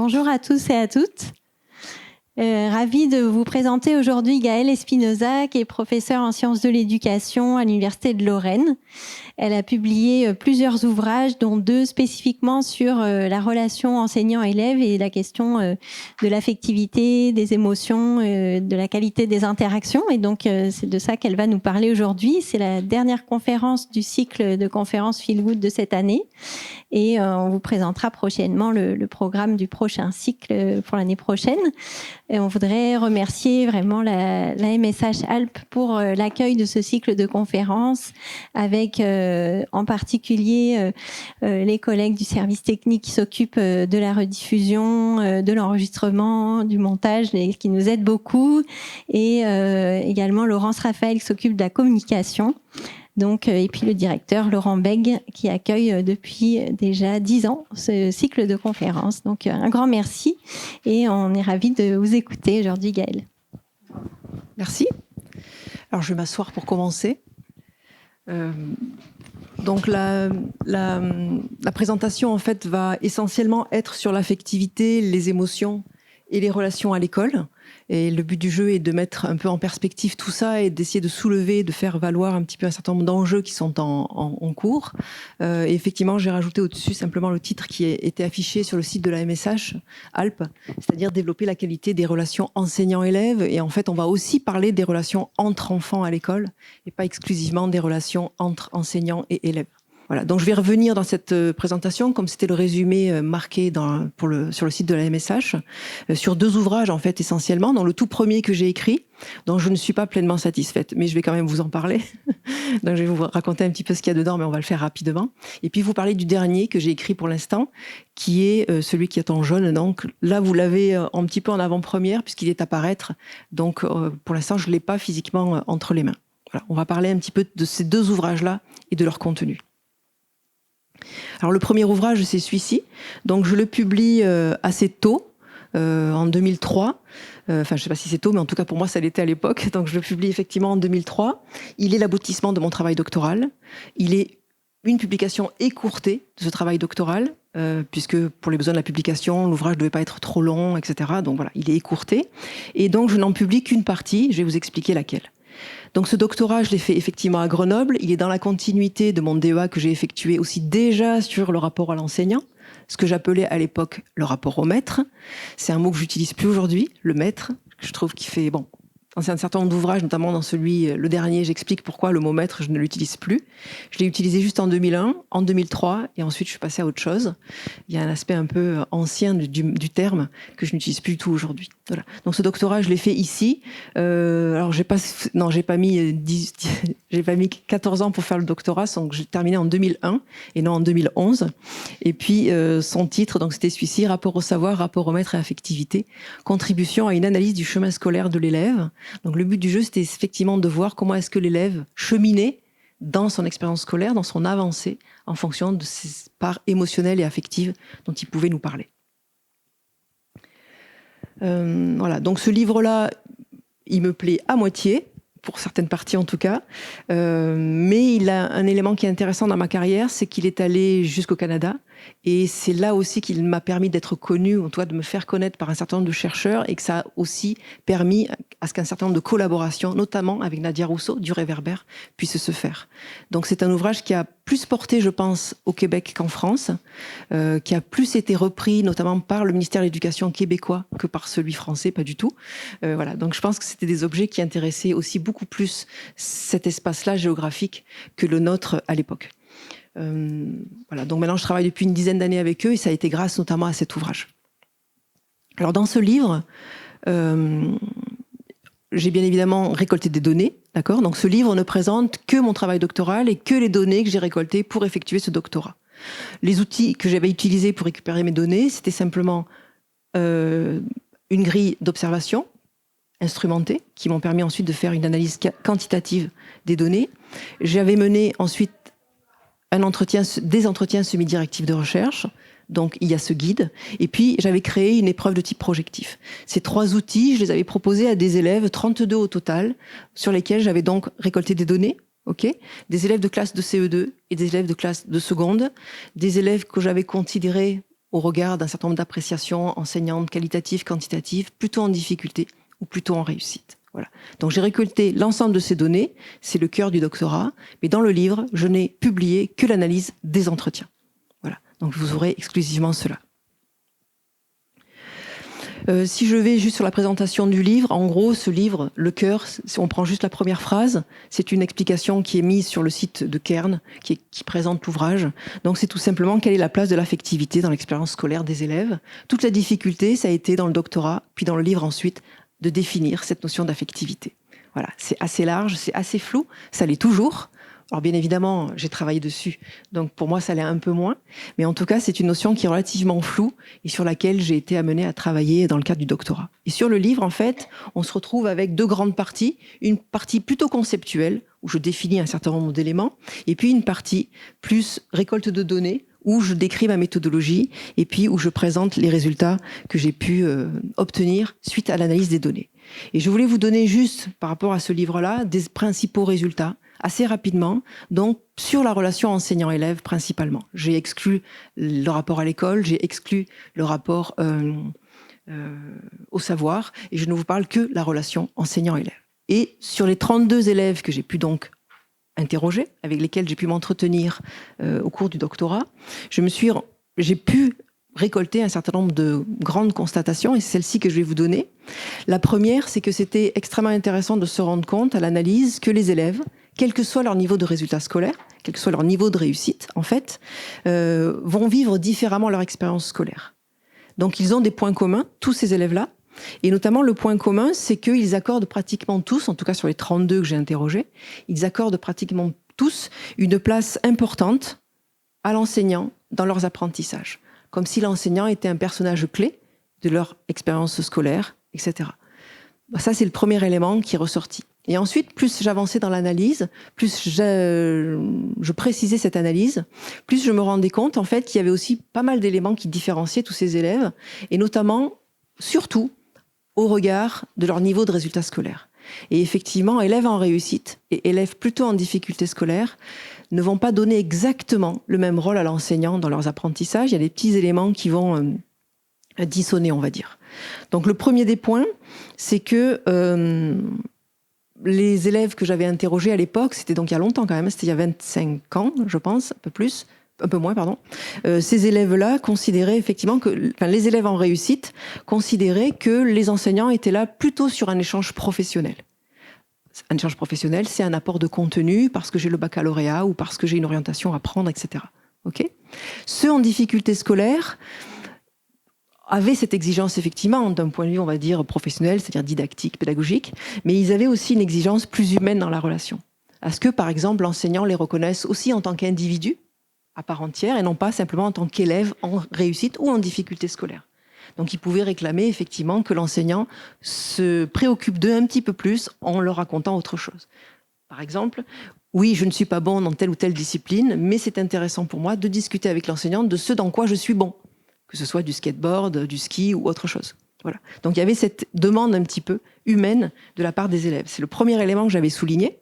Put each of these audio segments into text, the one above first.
Bonjour à tous et à toutes. Ravie de vous présenter aujourd'hui Gaëlle Espinosa, qui est professeure en sciences de l'éducation à l'Université de Lorraine. Elle a publié plusieurs ouvrages, dont 2 spécifiquement sur la relation enseignant-élève et la question de l'affectivité, des émotions, de la qualité des interactions. Et donc, c'est de ça qu'elle va nous parler aujourd'hui. C'est la dernière conférence du cycle de conférences Feel Good de cette année. Et on vous présentera prochainement le programme du prochain cycle pour l'année prochaine. Et on voudrait remercier vraiment la MSH Alpes pour l'accueil de ce cycle de conférences avec en particulier les collègues du service technique qui s'occupent de la rediffusion, de l'enregistrement, du montage et qui nous aident beaucoup, et également Laurence Raphaël qui s'occupe de la communication. Donc, et puis le directeur Laurent Bègue qui accueille depuis déjà 10 ans ce cycle de conférences. Donc un grand merci et on est ravis de vous écouter aujourd'hui, Gaëlle. Merci. Alors je vais m'asseoir pour commencer. Donc la présentation en fait va essentiellement être sur l'affectivité, les émotions et les relations à l'école. Et le but du jeu est de mettre un peu en perspective tout ça et d'essayer de soulever, de faire valoir un petit peu un certain nombre d'enjeux qui sont en cours. Et effectivement, j'ai rajouté au-dessus simplement le titre qui était affiché sur le site de la MSH Alpes, c'est-à-dire développer la qualité des relations enseignants-élèves. Et en fait, on va aussi parler des relations entre enfants à l'école et pas exclusivement des relations entre enseignants et élèves. Voilà, donc je vais revenir dans cette présentation, comme c'était le résumé marqué sur le site de la MSH, sur 2 ouvrages en fait essentiellement. Dans le tout premier que j'ai écrit, dont je ne suis pas pleinement satisfaite, mais je vais quand même vous en parler. Donc je vais vous raconter un petit peu ce qu'il y a dedans, mais on va le faire rapidement. Et puis vous parler du dernier que j'ai écrit pour l'instant, qui est celui qui est en jaune. Donc là, vous l'avez un petit peu en avant-première, puisqu'il est à paraître. Donc pour l'instant, je ne l'ai pas physiquement entre les mains. Voilà, on va parler un petit peu de ces 2 ouvrages-là et de leur contenu. Alors le premier ouvrage, c'est celui-ci. Donc je le publie assez tôt, en 2003. Enfin, je ne sais pas si c'est tôt, mais en tout cas pour moi, ça l'était à l'époque. Donc je le publie effectivement en 2003. Il est l'aboutissement de mon travail doctoral. Il est une publication écourtée de ce travail doctoral, puisque pour les besoins de la publication, l'ouvrage ne devait pas être trop long, etc. Donc voilà, il est écourté. Et donc je n'en publie qu'une partie. Je vais vous expliquer laquelle. Donc ce doctorat, je l'ai fait effectivement à Grenoble. Il est dans la continuité de mon DEA que j'ai effectué aussi déjà sur le rapport à l'enseignant, ce que j'appelais à l'époque le rapport au maître. C'est un mot que j'utilise plus aujourd'hui, le maître, que je trouve qu'il fait bon. Dans un certain nombre d'ouvrages, notamment dans celui, le dernier, j'explique pourquoi le mot maître, je ne l'utilise plus. Je l'ai utilisé juste en 2001, en 2003, et ensuite je suis passée à autre chose. Il y a un aspect un peu ancien du terme que je n'utilise plus du tout aujourd'hui. Voilà. Donc ce doctorat, je l'ai fait ici. Alors j'ai pas mis 14 ans pour faire le doctorat, donc j'ai terminé en 2001 et non en 2011. Et puis son titre, donc c'était celui-ci, rapport au savoir, rapport au maître et affectivité, contribution à une analyse du chemin scolaire de l'élève. Donc le but du jeu, c'était effectivement de voir comment est-ce que l'élève cheminait dans son expérience scolaire, dans son avancée, en fonction de ses parts émotionnelles et affectives dont il pouvait nous parler. Voilà, donc ce livre-là, il me plaît à moitié, pour certaines parties en tout cas, mais il a un élément qui est intéressant dans ma carrière, c'est qu'il est allé jusqu'au Canada, et c'est là aussi qu'il m'a permis d'être connu, en tout cas de me faire connaître par un certain nombre de chercheurs, et que ça a aussi permis à ce qu'un certain nombre de collaborations, notamment avec Nadia Rousseau du Réverbère, puissent se faire. Donc c'est un ouvrage qui a plus porté, je pense, au Québec qu'en France, qui a plus été repris notamment par le ministère de l'Éducation québécois que par celui français, pas du tout. Voilà, donc je pense que c'était des objets qui intéressaient aussi beaucoup plus cet espace-là géographique que le nôtre à l'époque. Voilà, donc maintenant je travaille depuis une dizaine d'années avec eux et ça a été grâce notamment à cet ouvrage. Alors dans ce livre, j'ai bien évidemment récolté des données, d'accord ? Donc ce livre ne présente que mon travail doctoral et que les données que j'ai récoltées pour effectuer ce doctorat. Les outils que j'avais utilisés pour récupérer mes données, c'était simplement une grille d'observation instrumentée qui m'ont permis ensuite de faire une analyse quantitative des données. J'avais mené ensuite des entretiens semi-directifs de recherche. Donc, il y a ce guide. Et puis, j'avais créé une épreuve de type projectif. Ces 3 outils, je les avais proposés à des élèves, 32 au total, sur lesquels j'avais donc récolté des données, des élèves de classe de CE2 et des élèves de classe de seconde, des élèves que j'avais considérés au regard d'un certain nombre d'appréciations enseignantes, qualitatives, quantitatives, plutôt en difficulté ou plutôt en réussite. Voilà. Donc j'ai récolté l'ensemble de ces données, c'est le cœur du doctorat, mais dans le livre, je n'ai publié que l'analyse des entretiens. Voilà. Donc vous aurez exclusivement cela. Si je vais juste sur la présentation du livre, en gros, ce livre, le cœur, si on prend juste la première phrase, c'est une explication qui est mise sur le site de Kern, qui présente l'ouvrage. Donc c'est tout simplement quelle est la place de l'affectivité dans l'expérience scolaire des élèves. Toute la difficulté, ça a été dans le doctorat, puis dans le livre ensuite, de définir cette notion d'affectivité. Voilà, c'est assez large, c'est assez flou, ça l'est toujours. Alors bien évidemment, j'ai travaillé dessus, donc pour moi ça l'est un peu moins, mais en tout cas c'est une notion qui est relativement floue et sur laquelle j'ai été amenée à travailler dans le cadre du doctorat. Et sur le livre, en fait, on se retrouve avec deux grandes parties, une partie plutôt conceptuelle, où je définis un certain nombre d'éléments, et puis une partie plus récolte de données, où je décris ma méthodologie, et puis où je présente les résultats que j'ai pu obtenir suite à l'analyse des données. Et je voulais vous donner juste, par rapport à ce livre-là, des principaux résultats, assez rapidement, donc sur la relation enseignant-élève principalement. J'ai exclu le rapport à l'école, j'ai exclu le rapport au savoir, et je ne vous parle que la relation enseignant-élève. Et sur les 32 élèves que j'ai pu donc interroger, avec lesquels j'ai pu m'entretenir au cours du doctorat, j'ai pu récolter un certain nombre de grandes constatations, et c'est celle-ci que je vais vous donner. La première, c'est que c'était extrêmement intéressant de se rendre compte à l'analyse que les élèves, quel que soit leur niveau de résultat scolaire, quel que soit leur niveau de réussite, en fait, vont vivre différemment leur expérience scolaire. Donc ils ont des points communs, tous ces élèves-là, et notamment le point commun, c'est qu'ils accordent pratiquement tous, en tout cas sur les 32 que j'ai interrogés, ils accordent pratiquement tous une place importante à l'enseignant dans leurs apprentissages, comme si l'enseignant était un personnage clé de leur expérience scolaire, etc. Ça, c'est le premier élément qui est ressorti. Et ensuite, plus j'avançais dans l'analyse, plus je précisais cette analyse, plus je me rendais compte en fait qu'il y avait aussi pas mal d'éléments qui différenciaient tous ces élèves, et notamment, surtout, au regard de leur niveau de résultat scolaire. Et effectivement, élèves en réussite et élèves plutôt en difficulté scolaire ne vont pas donner exactement le même rôle à l'enseignant dans leurs apprentissages. Il y a des petits éléments qui vont dissonner, on va dire. Donc le premier des points, c'est que les élèves que j'avais interrogés à l'époque, c'était donc il y a longtemps quand même, c'était il y a 25 ans, je pense, un peu moins, pardon. Ces élèves-là considéraient effectivement les élèves en réussite considéraient que les enseignants étaient là plutôt sur un échange professionnel. Un échange professionnel, c'est un apport de contenu parce que j'ai le baccalauréat ou parce que j'ai une orientation à prendre, etc. Ok ? Ceux en difficulté scolaire avaient cette exigence effectivement d'un point de vue, on va dire, professionnel, c'est-à-dire didactique, pédagogique, mais ils avaient aussi une exigence plus humaine dans la relation. À ce que, par exemple, l'enseignant les reconnaisse aussi en tant qu'individu, à part entière, et non pas simplement en tant qu'élève en réussite ou en difficulté scolaire. Donc ils pouvaient réclamer effectivement que l'enseignant se préoccupe d'eux un petit peu plus en leur racontant autre chose. Par exemple, oui, je ne suis pas bon dans telle ou telle discipline, mais c'est intéressant pour moi de discuter avec l'enseignant de ce dans quoi je suis bon, que ce soit du skateboard, du ski ou autre chose. Voilà. Donc il y avait cette demande un petit peu humaine de la part des élèves. C'est le premier élément que j'avais souligné.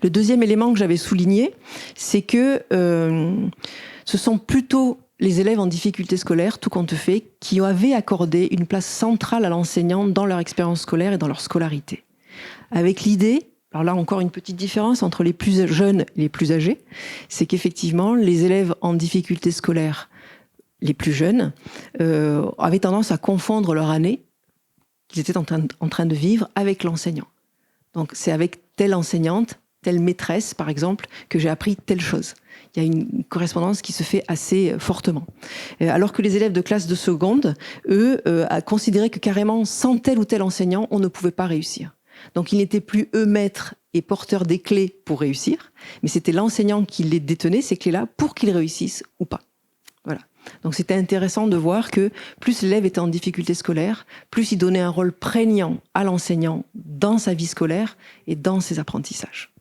Le deuxième élément que j'avais souligné, c'est que ce sont plutôt les élèves en difficulté scolaire, tout compte fait, qui avaient accordé une place centrale à l'enseignant dans leur expérience scolaire et dans leur scolarité. Avec l'idée, alors là encore une petite différence entre les plus jeunes et les plus âgés, c'est qu'effectivement les élèves en difficulté scolaire, les plus jeunes, avaient tendance à confondre leur année qu'ils étaient en train de vivre avec l'enseignant. Donc c'est avec telle enseignante, telle maîtresse par exemple, que j'ai appris telle chose. Il y a une correspondance qui se fait assez fortement. Alors que les élèves de classe de seconde, eux, considéraient que carrément sans tel ou tel enseignant, on ne pouvait pas réussir. Donc ils n'étaient plus eux maîtres et porteurs des clés pour réussir, mais c'était l'enseignant qui les détenait, ces clés-là, pour qu'ils réussissent ou pas. Voilà. Donc c'était intéressant de voir que plus l'élève était en difficulté scolaire, plus il donnait un rôle prégnant à l'enseignant dans sa vie scolaire et dans ses apprentissages.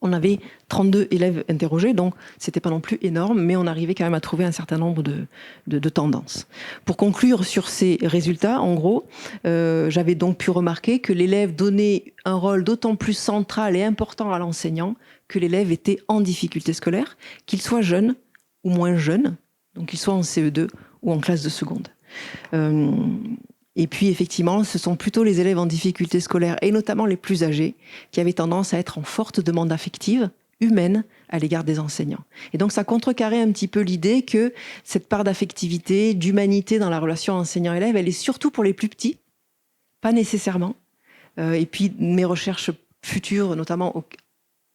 On avait 32 élèves interrogés, donc c'était pas non plus énorme, mais on arrivait quand même à trouver un certain nombre de tendances. Pour conclure sur ces résultats, en gros, j'avais donc pu remarquer que l'élève donnait un rôle d'autant plus central et important à l'enseignant que l'élève était en difficulté scolaire, qu'il soit jeune ou moins jeune, donc qu'ils soient en CE2 ou en classe de seconde. Et puis effectivement, ce sont plutôt les élèves en difficulté scolaire, et notamment les plus âgés, qui avaient tendance à être en forte demande affective, humaine, à l'égard des enseignants. Et donc ça contrecarrait un petit peu l'idée que cette part d'affectivité, d'humanité dans la relation enseignant-élève, elle est surtout pour les plus petits, pas nécessairement. Et puis mes recherches futures, notamment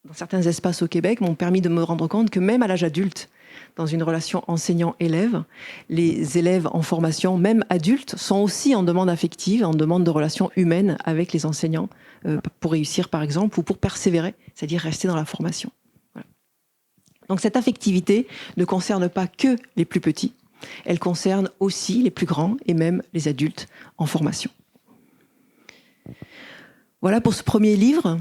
dans certains espaces au Québec, m'ont permis de me rendre compte que même à l'âge adulte, dans une relation enseignant-élève, les élèves en formation, même adultes, sont aussi en demande affective, en demande de relations humaines avec les enseignants pour réussir par exemple, ou pour persévérer, c'est-à-dire rester dans la formation. Voilà. Donc cette affectivité ne concerne pas que les plus petits, elle concerne aussi les plus grands et même les adultes en formation. Voilà pour ce premier livre.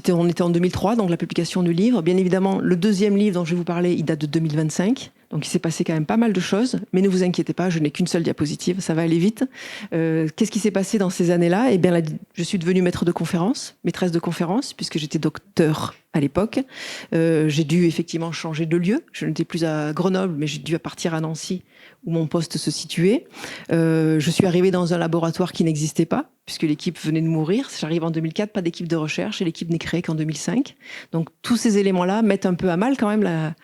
On était en 2003, donc la publication du livre. Bien évidemment, le deuxième livre dont je vais vous parler, il date de 2025. Donc il s'est passé quand même pas mal de choses. Mais ne vous inquiétez pas, je n'ai qu'une seule diapositive, ça va aller vite. Qu'est-ce qui s'est passé dans ces années-là ? Eh bien, je suis devenue maîtresse de conférence, puisque j'étais docteur à l'époque. J'ai dû effectivement changer de lieu. Je n'étais plus à Grenoble, mais j'ai dû partir à Nancy, où mon poste se situait. Je suis arrivée dans un laboratoire qui n'existait pas, puisque l'équipe venait de mourir. J'arrive en 2004, pas d'équipe de recherche, et l'équipe n'est créée qu'en 2005. Donc tous ces éléments-là mettent un peu à mal quand même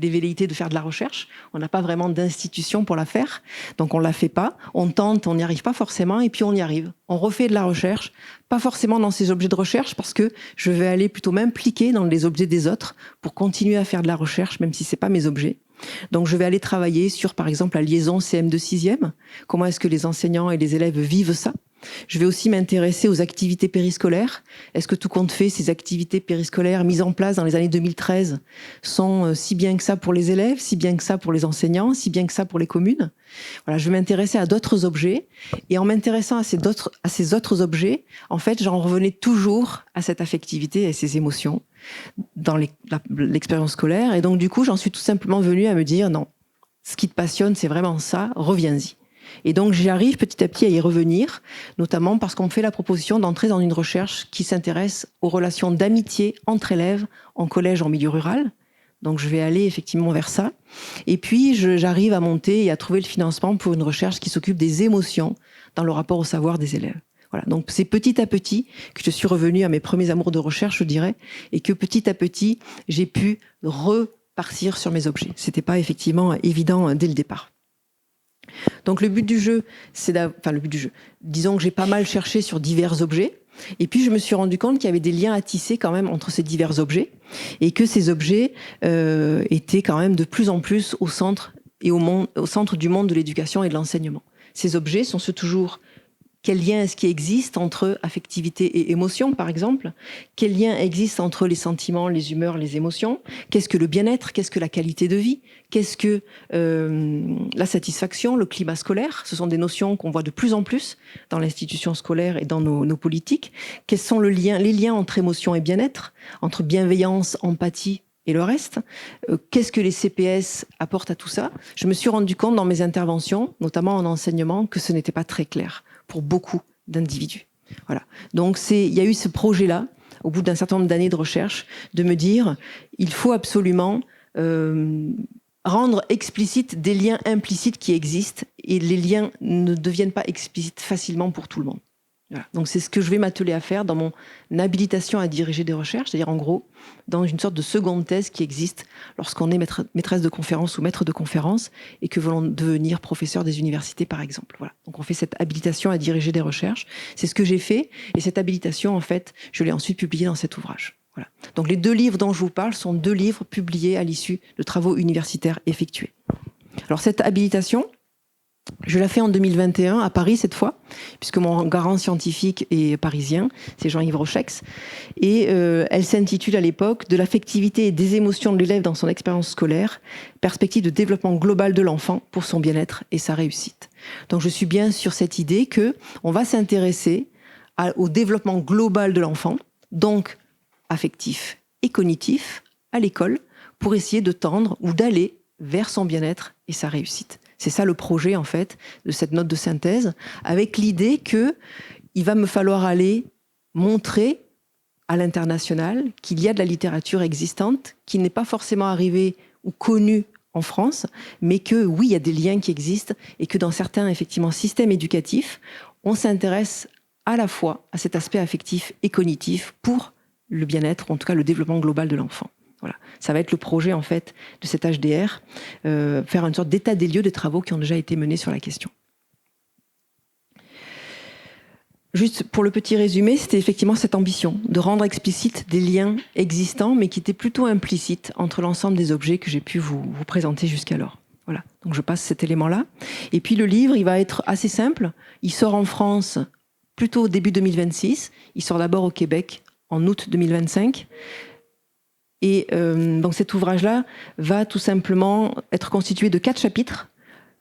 les velléités de faire de la recherche. On n'a pas vraiment d'institution pour la faire, donc on la fait pas. On tente, on n'y arrive pas forcément, et puis on y arrive. On refait de la recherche, pas forcément dans ces objets de recherche, parce que je vais aller plutôt m'impliquer dans les objets des autres pour continuer à faire de la recherche, même si c'est pas mes objets. Donc je vais aller travailler sur, par exemple, la liaison CM2-6e. Comment est-ce que les enseignants et les élèves vivent ça ? Je vais aussi m'intéresser aux activités périscolaires. Est-ce que tout compte fait, ces activités périscolaires mises en place dans les années 2013 sont si bien que ça pour les élèves, si bien que ça pour les enseignants, si bien que ça pour les communes ? Voilà, je vais m'intéresser à d'autres objets. Et en m'intéressant à ces autres objets, en fait, j'en revenais toujours à cette affectivité et ces émotions dans l'expérience scolaire. Et donc, du coup, j'en suis tout simplement venue à me dire, non, ce qui te passionne, c'est vraiment ça, reviens-y. Et donc, j'arrive petit à petit à y revenir, notamment parce qu'on me fait la proposition d'entrer dans une recherche qui s'intéresse aux relations d'amitié entre élèves en collège, en milieu rural. Donc, je vais aller effectivement vers ça. Et puis, j'arrive à monter et à trouver le financement pour une recherche qui s'occupe des émotions dans le rapport au savoir des élèves. Voilà, donc c'est petit à petit que je suis revenue à mes premiers amours de recherche, je dirais, et que petit à petit, j'ai pu repartir sur mes objets. C'était pas effectivement évident dès le départ. Donc le but du jeu, disons que j'ai pas mal cherché sur divers objets, et puis je me suis rendu compte qu'il y avait des liens à tisser quand même entre ces divers objets, et que ces objets étaient quand même de plus en plus au centre du monde de l'éducation et de l'enseignement. Ces objets sont toujours quel lien est-ce qui existe entre affectivité et émotion, par exemple ? Quel lien existe entre les sentiments, les humeurs, les émotions ? Qu'est-ce que le bien-être ? Qu'est-ce que la qualité de vie ? Qu'est-ce que la satisfaction, le climat scolaire ? Ce sont des notions qu'on voit de plus en plus dans l'institution scolaire et dans nos politiques. Quels sont les liens entre émotion et bien-être ? Entre bienveillance, empathie et le reste. Qu'est-ce que les CPS apportent à tout ça ? Je me suis rendu compte dans mes interventions, notamment en enseignement, que ce n'était pas très clair pour beaucoup d'individus. Voilà. Donc il y a eu ce projet-là, au bout d'un certain nombre d'années de recherche, de me dire, il faut absolument rendre explicites des liens implicites qui existent, et les liens ne deviennent pas explicites facilement pour tout le monde. Voilà. Donc c'est ce que je vais m'atteler à faire dans mon habilitation à diriger des recherches, c'est-à-dire en gros dans une sorte de seconde thèse qui existe lorsqu'on est maîtresse de conférence ou maître de conférence et que voulons devenir professeur des universités par exemple. Voilà. Donc on fait cette habilitation à diriger des recherches, c'est ce que j'ai fait, et cette habilitation en fait je l'ai ensuite publiée dans cet ouvrage. Voilà. Donc les 2 livres dont je vous parle sont 2 livres publiés à l'issue de travaux universitaires effectués. Alors cette habilitation, je la fais en 2021 à Paris cette fois, puisque mon garant scientifique est parisien, c'est Jean-Yves Rochex, et elle s'intitule à l'époque « De l'affectivité et des émotions de l'élève dans son expérience scolaire, perspective de développement global de l'enfant pour son bien-être et sa réussite ». Donc je suis bien sur cette idée que on va s'intéresser au développement global de l'enfant, donc affectif et cognitif, à l'école, pour essayer de tendre ou d'aller vers son bien-être et sa réussite. C'est ça le projet, en fait, de cette note de synthèse, avec l'idée qu'il va me falloir aller montrer à l'international, qu'il y a de la littérature existante, qui n'est pas forcément arrivée ou connue en France, mais que oui, il y a des liens qui existent et que dans certains effectivement systèmes éducatifs, on s'intéresse à la fois à cet aspect affectif et cognitif pour le bien-être, ou en tout cas le développement global de l'enfant. Voilà. Ça va être le projet en fait de cet HDR, faire une sorte d'état des lieux des travaux qui ont déjà été menés sur la question. Juste pour le petit résumé, c'était effectivement cette ambition de rendre explicite des liens existants, mais qui étaient plutôt implicites entre l'ensemble des objets que j'ai pu vous présenter jusqu'alors. Voilà, donc je passe cet élément-là. Et puis le livre, il va être assez simple. Il sort en France plutôt au début 2026. Il sort d'abord au Québec en août 2025. Et donc cet ouvrage-là va tout simplement être constitué de 4 chapitres.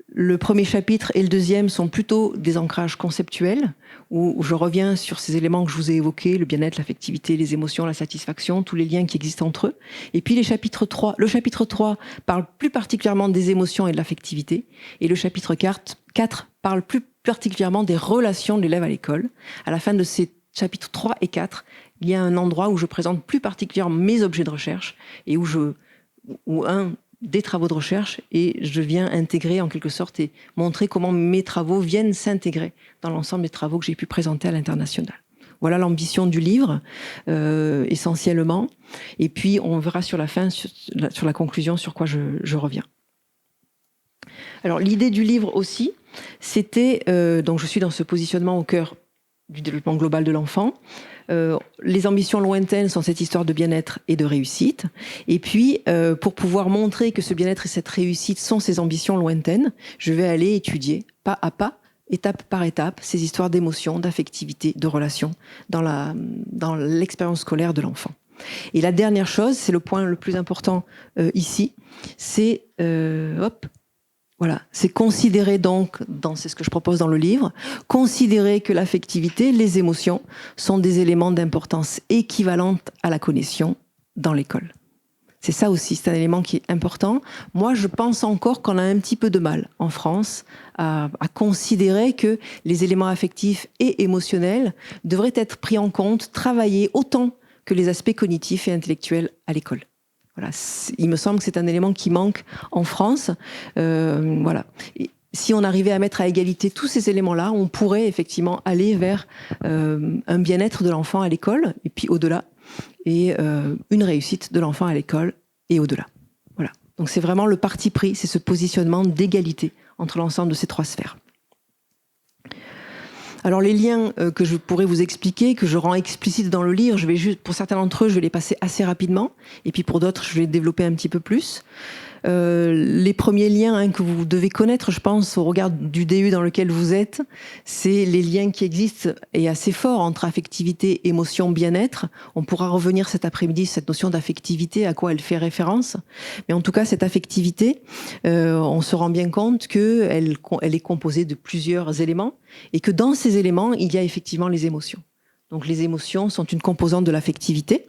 Le premier chapitre et le deuxième sont plutôt des ancrages conceptuels, où je reviens sur ces éléments que je vous ai évoqués, le bien-être, l'affectivité, les émotions, la satisfaction, tous les liens qui existent entre eux. Et puis le chapitre 3 parle plus particulièrement des émotions et de l'affectivité, et le chapitre 4 parle plus particulièrement des relations de l'élève à l'école. À la fin de ces chapitres 3 et 4, il y a un endroit où je présente plus particulièrement mes objets de recherche, et des travaux de recherche, et je viens intégrer en quelque sorte et montrer comment mes travaux viennent s'intégrer dans l'ensemble des travaux que j'ai pu présenter à l'international. Voilà l'ambition du livre, essentiellement. Et puis on verra sur la fin, sur la conclusion, sur quoi je reviens. Alors l'idée du livre aussi, c'était, donc je suis dans ce positionnement au cœur du développement global de l'enfant. Les ambitions lointaines sont cette histoire de bien-être et de réussite. Et puis, pour pouvoir montrer que ce bien-être et cette réussite sont ces ambitions lointaines, je vais aller étudier pas à pas, étape par étape, ces histoires d'émotions, d'affectivité, de relations dans l'expérience scolaire de l'enfant. Et la dernière chose, c'est le point le plus important ici, c'est voilà, c'est considérer donc, c'est ce que je propose dans le livre, considérer que l'affectivité, les émotions, sont des éléments d'importance équivalente à la cognition dans l'école. C'est ça aussi, c'est un élément qui est important. Moi, je pense encore qu'on a un petit peu de mal en France à considérer que les éléments affectifs et émotionnels devraient être pris en compte, travaillés autant que les aspects cognitifs et intellectuels à l'école. Voilà, il me semble que c'est un élément qui manque en France. Voilà. Et si on arrivait à mettre à égalité tous ces éléments-là, on pourrait effectivement aller vers un bien-être de l'enfant à l'école, et puis au-delà, et une réussite de l'enfant à l'école et au-delà. Voilà. Donc c'est vraiment le parti pris, c'est ce positionnement d'égalité entre l'ensemble de ces 3 sphères. Alors les liens que je pourrais vous expliquer, que je rends explicites dans le livre, je vais juste, pour certains d'entre eux, je vais les passer assez rapidement, et puis pour d'autres, je vais les développer un petit peu plus. Les premiers liens que vous devez connaître, je pense, au regard du DU dans lequel vous êtes, c'est les liens qui existent et assez forts entre affectivité, émotion, bien-être. On pourra revenir cet après-midi sur cette notion d'affectivité, à quoi elle fait référence. Mais en tout cas, cette affectivité, on se rend bien compte qu'elle est composée de plusieurs éléments et que dans ces éléments, il y a effectivement les émotions. Donc les émotions sont une composante de l'affectivité.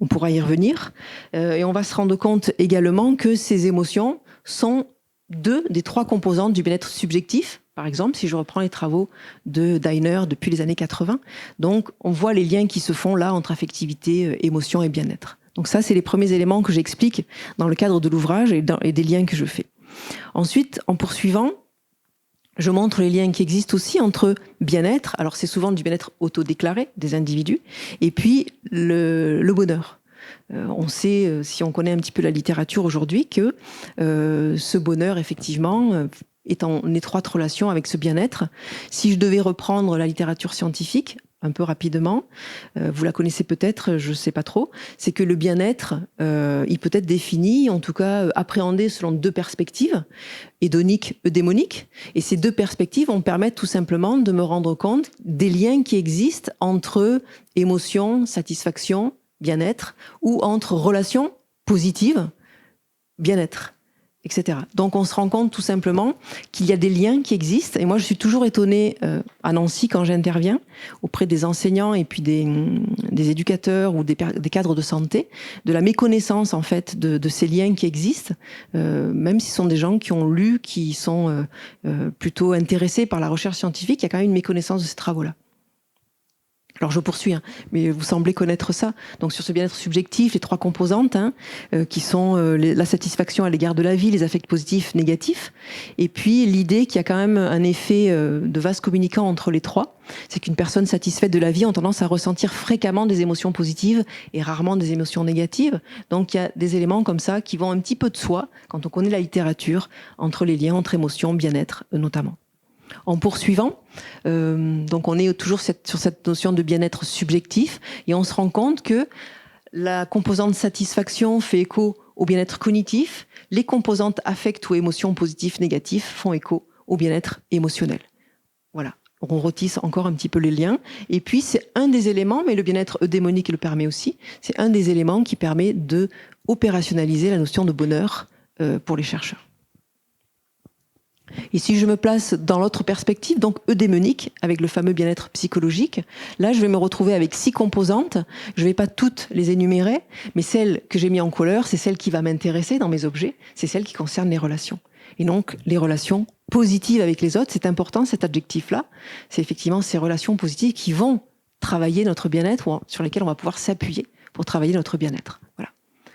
On pourra y revenir. Et on va se rendre compte également que ces émotions sont 2 des 3 composantes du bien-être subjectif. Par exemple, si je reprends les travaux de Deiner depuis les années 80. Donc, on voit les liens qui se font là entre affectivité, émotion et bien-être. Donc ça, c'est les premiers éléments que j'explique dans le cadre de l'ouvrage et des liens que je fais. Ensuite, en poursuivant, je montre les liens qui existent aussi entre bien-être, alors c'est souvent du bien-être autodéclaré des individus, et puis le bonheur. On sait, si on connaît un petit peu la littérature aujourd'hui, que ce bonheur, effectivement, est en étroite relation avec ce bien-être. Si je devais reprendre la littérature scientifique, un peu rapidement, vous la connaissez peut-être, je ne sais pas trop, c'est que le bien-être, il peut être défini, en tout cas appréhendé selon 2 perspectives, hédonique, eudémonique, et ces 2 perspectives vont permettre tout simplement de me rendre compte des liens qui existent entre émotion, satisfaction, bien-être, ou entre relations positives, bien-être, etc. Donc on se rend compte tout simplement qu'il y a des liens qui existent. Et moi je suis toujours étonnée à Nancy quand j'interviens auprès des enseignants et puis des éducateurs ou des cadres de santé, de la méconnaissance en fait de ces liens qui existent, même si ce sont des gens qui ont lu, qui sont plutôt intéressés par la recherche scientifique, il y a quand même une méconnaissance de ces travaux-là. Alors je poursuis, mais vous semblez connaître ça. Donc sur ce bien-être subjectif, les 3 composantes qui sont la satisfaction à l'égard de la vie, les affects positifs, négatifs, et puis l'idée qu'il y a quand même un effet de vase communicant entre les 3, c'est qu'une personne satisfaite de la vie a tendance à ressentir fréquemment des émotions positives et rarement des émotions négatives. Donc il y a des éléments comme ça qui vont un petit peu de soi, quand on connaît la littérature, entre les liens entre émotions, bien-être notamment. En poursuivant, donc on est toujours sur cette notion de bien-être subjectif et on se rend compte que la composante satisfaction fait écho au bien-être cognitif, les composantes affect ou émotions positifs, négatifs font écho au bien-être émotionnel. Voilà, on retisse encore un petit peu les liens. Et puis c'est un des éléments, mais le bien-être eudémonique le permet aussi, c'est un des éléments qui permet de opérationnaliser la notion de bonheur pour les chercheurs. Et si je me place dans l'autre perspective, donc eudémonique, avec le fameux bien-être psychologique, là je vais me retrouver avec 6 composantes. Je ne vais pas toutes les énumérer, mais celle que j'ai mis en couleur, c'est celle qui va m'intéresser dans mes objets, c'est celle qui concerne les relations. Et donc les relations positives avec les autres, c'est important cet adjectif-là, c'est effectivement ces relations positives qui vont travailler notre bien-être, ou sur lesquelles on va pouvoir s'appuyer pour travailler notre bien-être. Voilà.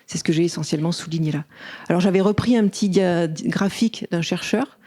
C'est ce que j'ai essentiellement souligné là. Alors j'avais repris un petit graphique d'un chercheur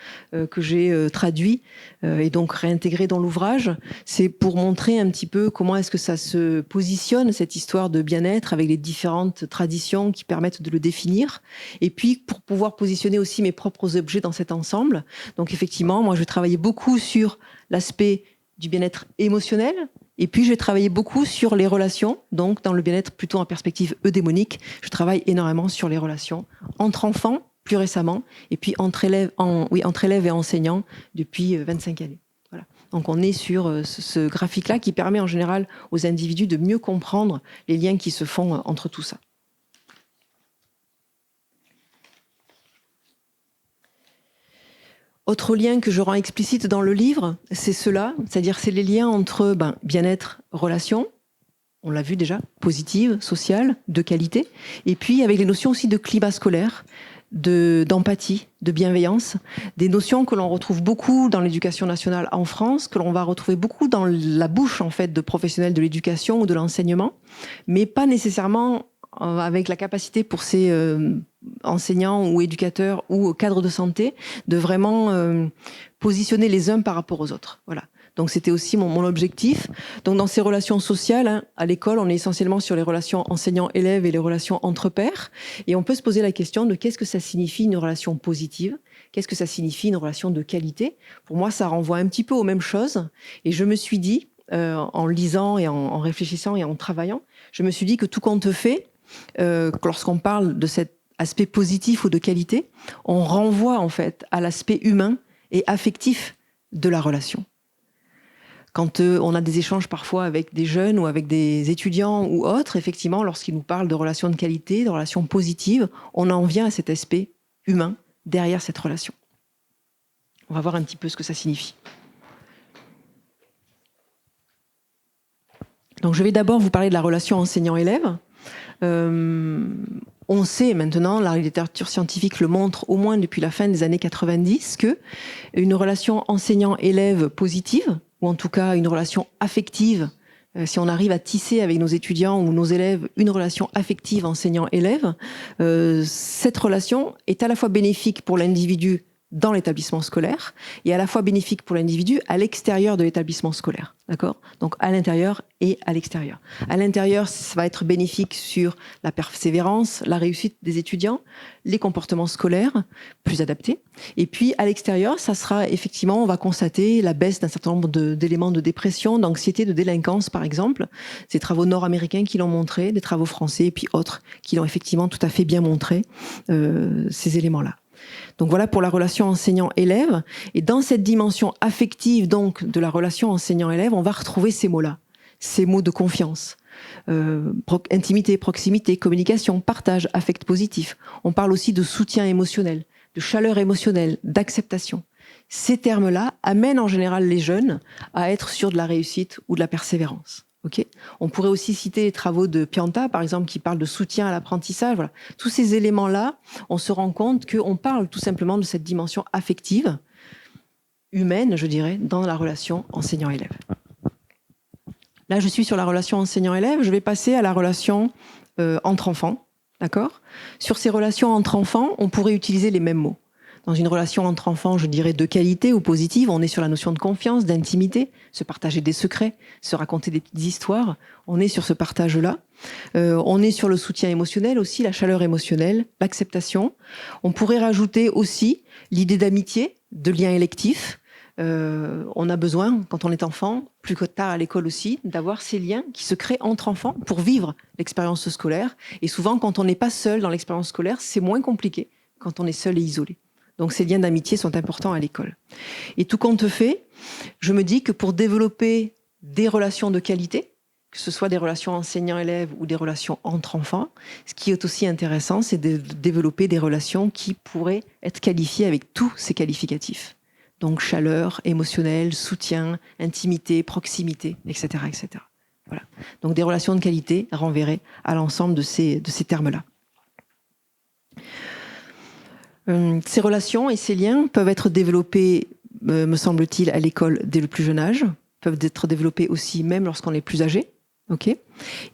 que j'ai traduit et donc réintégré dans l'ouvrage. C'est pour montrer un petit peu comment est-ce que ça se positionne, cette histoire de bien-être, avec les différentes traditions qui permettent de le définir. Et puis pour pouvoir positionner aussi mes propres objets dans cet ensemble. Donc effectivement, moi je travaillais beaucoup sur l'aspect du bien-être émotionnel. Et puis, j'ai travaillé beaucoup sur les relations, donc dans le bien-être plutôt en perspective eudémonique. Je travaille énormément sur les relations entre enfants, plus récemment, et puis entre élèves et enseignants depuis 25 années. Voilà. Donc, on est sur ce graphique-là qui permet en général aux individus de mieux comprendre les liens qui se font entre tout ça. Autre lien que je rends explicite dans le livre, c'est cela, c'est-à-dire c'est les liens entre bien-être, relation, on l'a vu déjà, positive, sociale, de qualité, et puis avec les notions aussi de climat scolaire, d'empathie, de bienveillance, des notions que l'on retrouve beaucoup dans l'éducation nationale en France, que l'on va retrouver beaucoup dans la bouche en fait de professionnels de l'éducation ou de l'enseignement, mais pas nécessairement avec la capacité pour ces enseignants ou éducateurs ou cadres de santé de vraiment positionner les uns par rapport aux autres. Voilà. Donc c'était aussi mon objectif. Donc dans ces relations sociales, à l'école, on est essentiellement sur les relations enseignants-élèves et les relations entre pairs. Et on peut se poser la question de qu'est-ce que ça signifie une relation positive ? Qu'est-ce que ça signifie une relation de qualité ? Pour moi, ça renvoie un petit peu aux mêmes choses. Et je me suis dit, en lisant et en réfléchissant et en travaillant, je me suis dit que tout compte fait, lorsqu'on parle de cet aspect positif ou de qualité, on renvoie en fait à l'aspect humain et affectif de la relation. Quand on a des échanges parfois avec des jeunes ou avec des étudiants ou autres, effectivement, lorsqu'ils nous parlent de relations de qualité, de relations positives, on en vient à cet aspect humain derrière cette relation. On va voir un petit peu ce que ça signifie. Donc je vais d'abord vous parler de la relation enseignant-élève. On sait maintenant, la littérature scientifique le montre au moins depuis la fin des années 90, que une relation enseignant-élève positive, ou en tout cas une relation affective, si on arrive à tisser avec nos étudiants ou nos élèves une relation affective enseignant-élève, cette relation est à la fois bénéfique pour l'individu dans l'établissement scolaire et à la fois bénéfique pour l'individu à l'extérieur de l'établissement scolaire. D'accord ? Donc à l'intérieur et à l'extérieur. À l'intérieur, ça va être bénéfique sur la persévérance, la réussite des étudiants, les comportements scolaires plus adaptés. Et puis à l'extérieur, ça sera effectivement, on va constater la baisse d'un certain nombre d'éléments de dépression, d'anxiété, de délinquance par exemple. Ces travaux nord-américains qui l'ont montré, des travaux français et puis autres qui l'ont effectivement tout à fait bien montré, ces éléments-là. Donc voilà pour la relation enseignant-élève. Et dans cette dimension affective donc de la relation enseignant-élève, on va retrouver ces mots-là, ces mots de confiance, intimité, proximité, communication, partage, affect positif. On parle aussi de soutien émotionnel, de chaleur émotionnelle, d'acceptation. Ces termes-là amènent en général les jeunes à être sur de la réussite ou de la persévérance. Okay. On pourrait aussi citer les travaux de Pianta, par exemple, qui parlent de soutien à l'apprentissage. Voilà. Tous ces éléments-là, on se rend compte qu'on parle tout simplement de cette dimension affective, humaine, je dirais, dans la relation enseignant-élève. Là, je suis sur la relation enseignant-élève, je vais passer à la relation entre enfants, d'accord ? Sur ces relations entre enfants, on pourrait utiliser les mêmes mots. Dans une relation entre enfants, je dirais de qualité ou positive, on est sur la notion de confiance, d'intimité, se partager des secrets, se raconter des petites histoires, on est sur ce partage-là. On est sur le soutien émotionnel aussi, la chaleur émotionnelle, l'acceptation. On pourrait rajouter aussi l'idée d'amitié, de lien électif. On a besoin, quand on est enfant, plus que tard à l'école aussi, d'avoir ces liens qui se créent entre enfants pour vivre l'expérience scolaire. Et souvent, quand on n'est pas seul dans l'expérience scolaire, c'est moins compliqué quand on est seul et isolé. Donc ces liens d'amitié sont importants à l'école. Et tout compte fait, je me dis que pour développer des relations de qualité, que ce soit des relations enseignants-élèves ou des relations entre enfants, ce qui est aussi intéressant, c'est de développer des relations qui pourraient être qualifiées avec tous ces qualificatifs. Donc chaleur, émotionnel, soutien, intimité, proximité, etc., etc. Voilà. Donc des relations de qualité renverraient à l'ensemble de ces termes-là. Ces relations et ces liens peuvent être développés, me semble-t-il, à l'école dès le plus jeune âge, peuvent être développés aussi même lorsqu'on est plus âgé. Okay.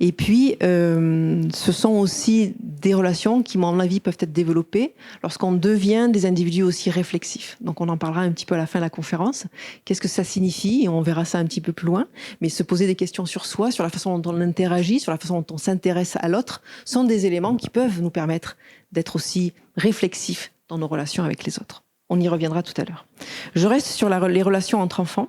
Et puis, ce sont aussi des relations qui, à mon avis, peuvent être développées lorsqu'on devient des individus aussi réflexifs. Donc, on en parlera un petit peu à la fin de la conférence. Qu'est-ce que ça signifie ? Et on verra ça un petit peu plus loin. Mais se poser des questions sur soi, sur la façon dont on interagit, sur la façon dont on s'intéresse à l'autre, sont des éléments qui peuvent nous permettre d'être aussi réflexifs dans nos relations avec les autres. On y reviendra tout à l'heure. Je reste sur les relations entre enfants.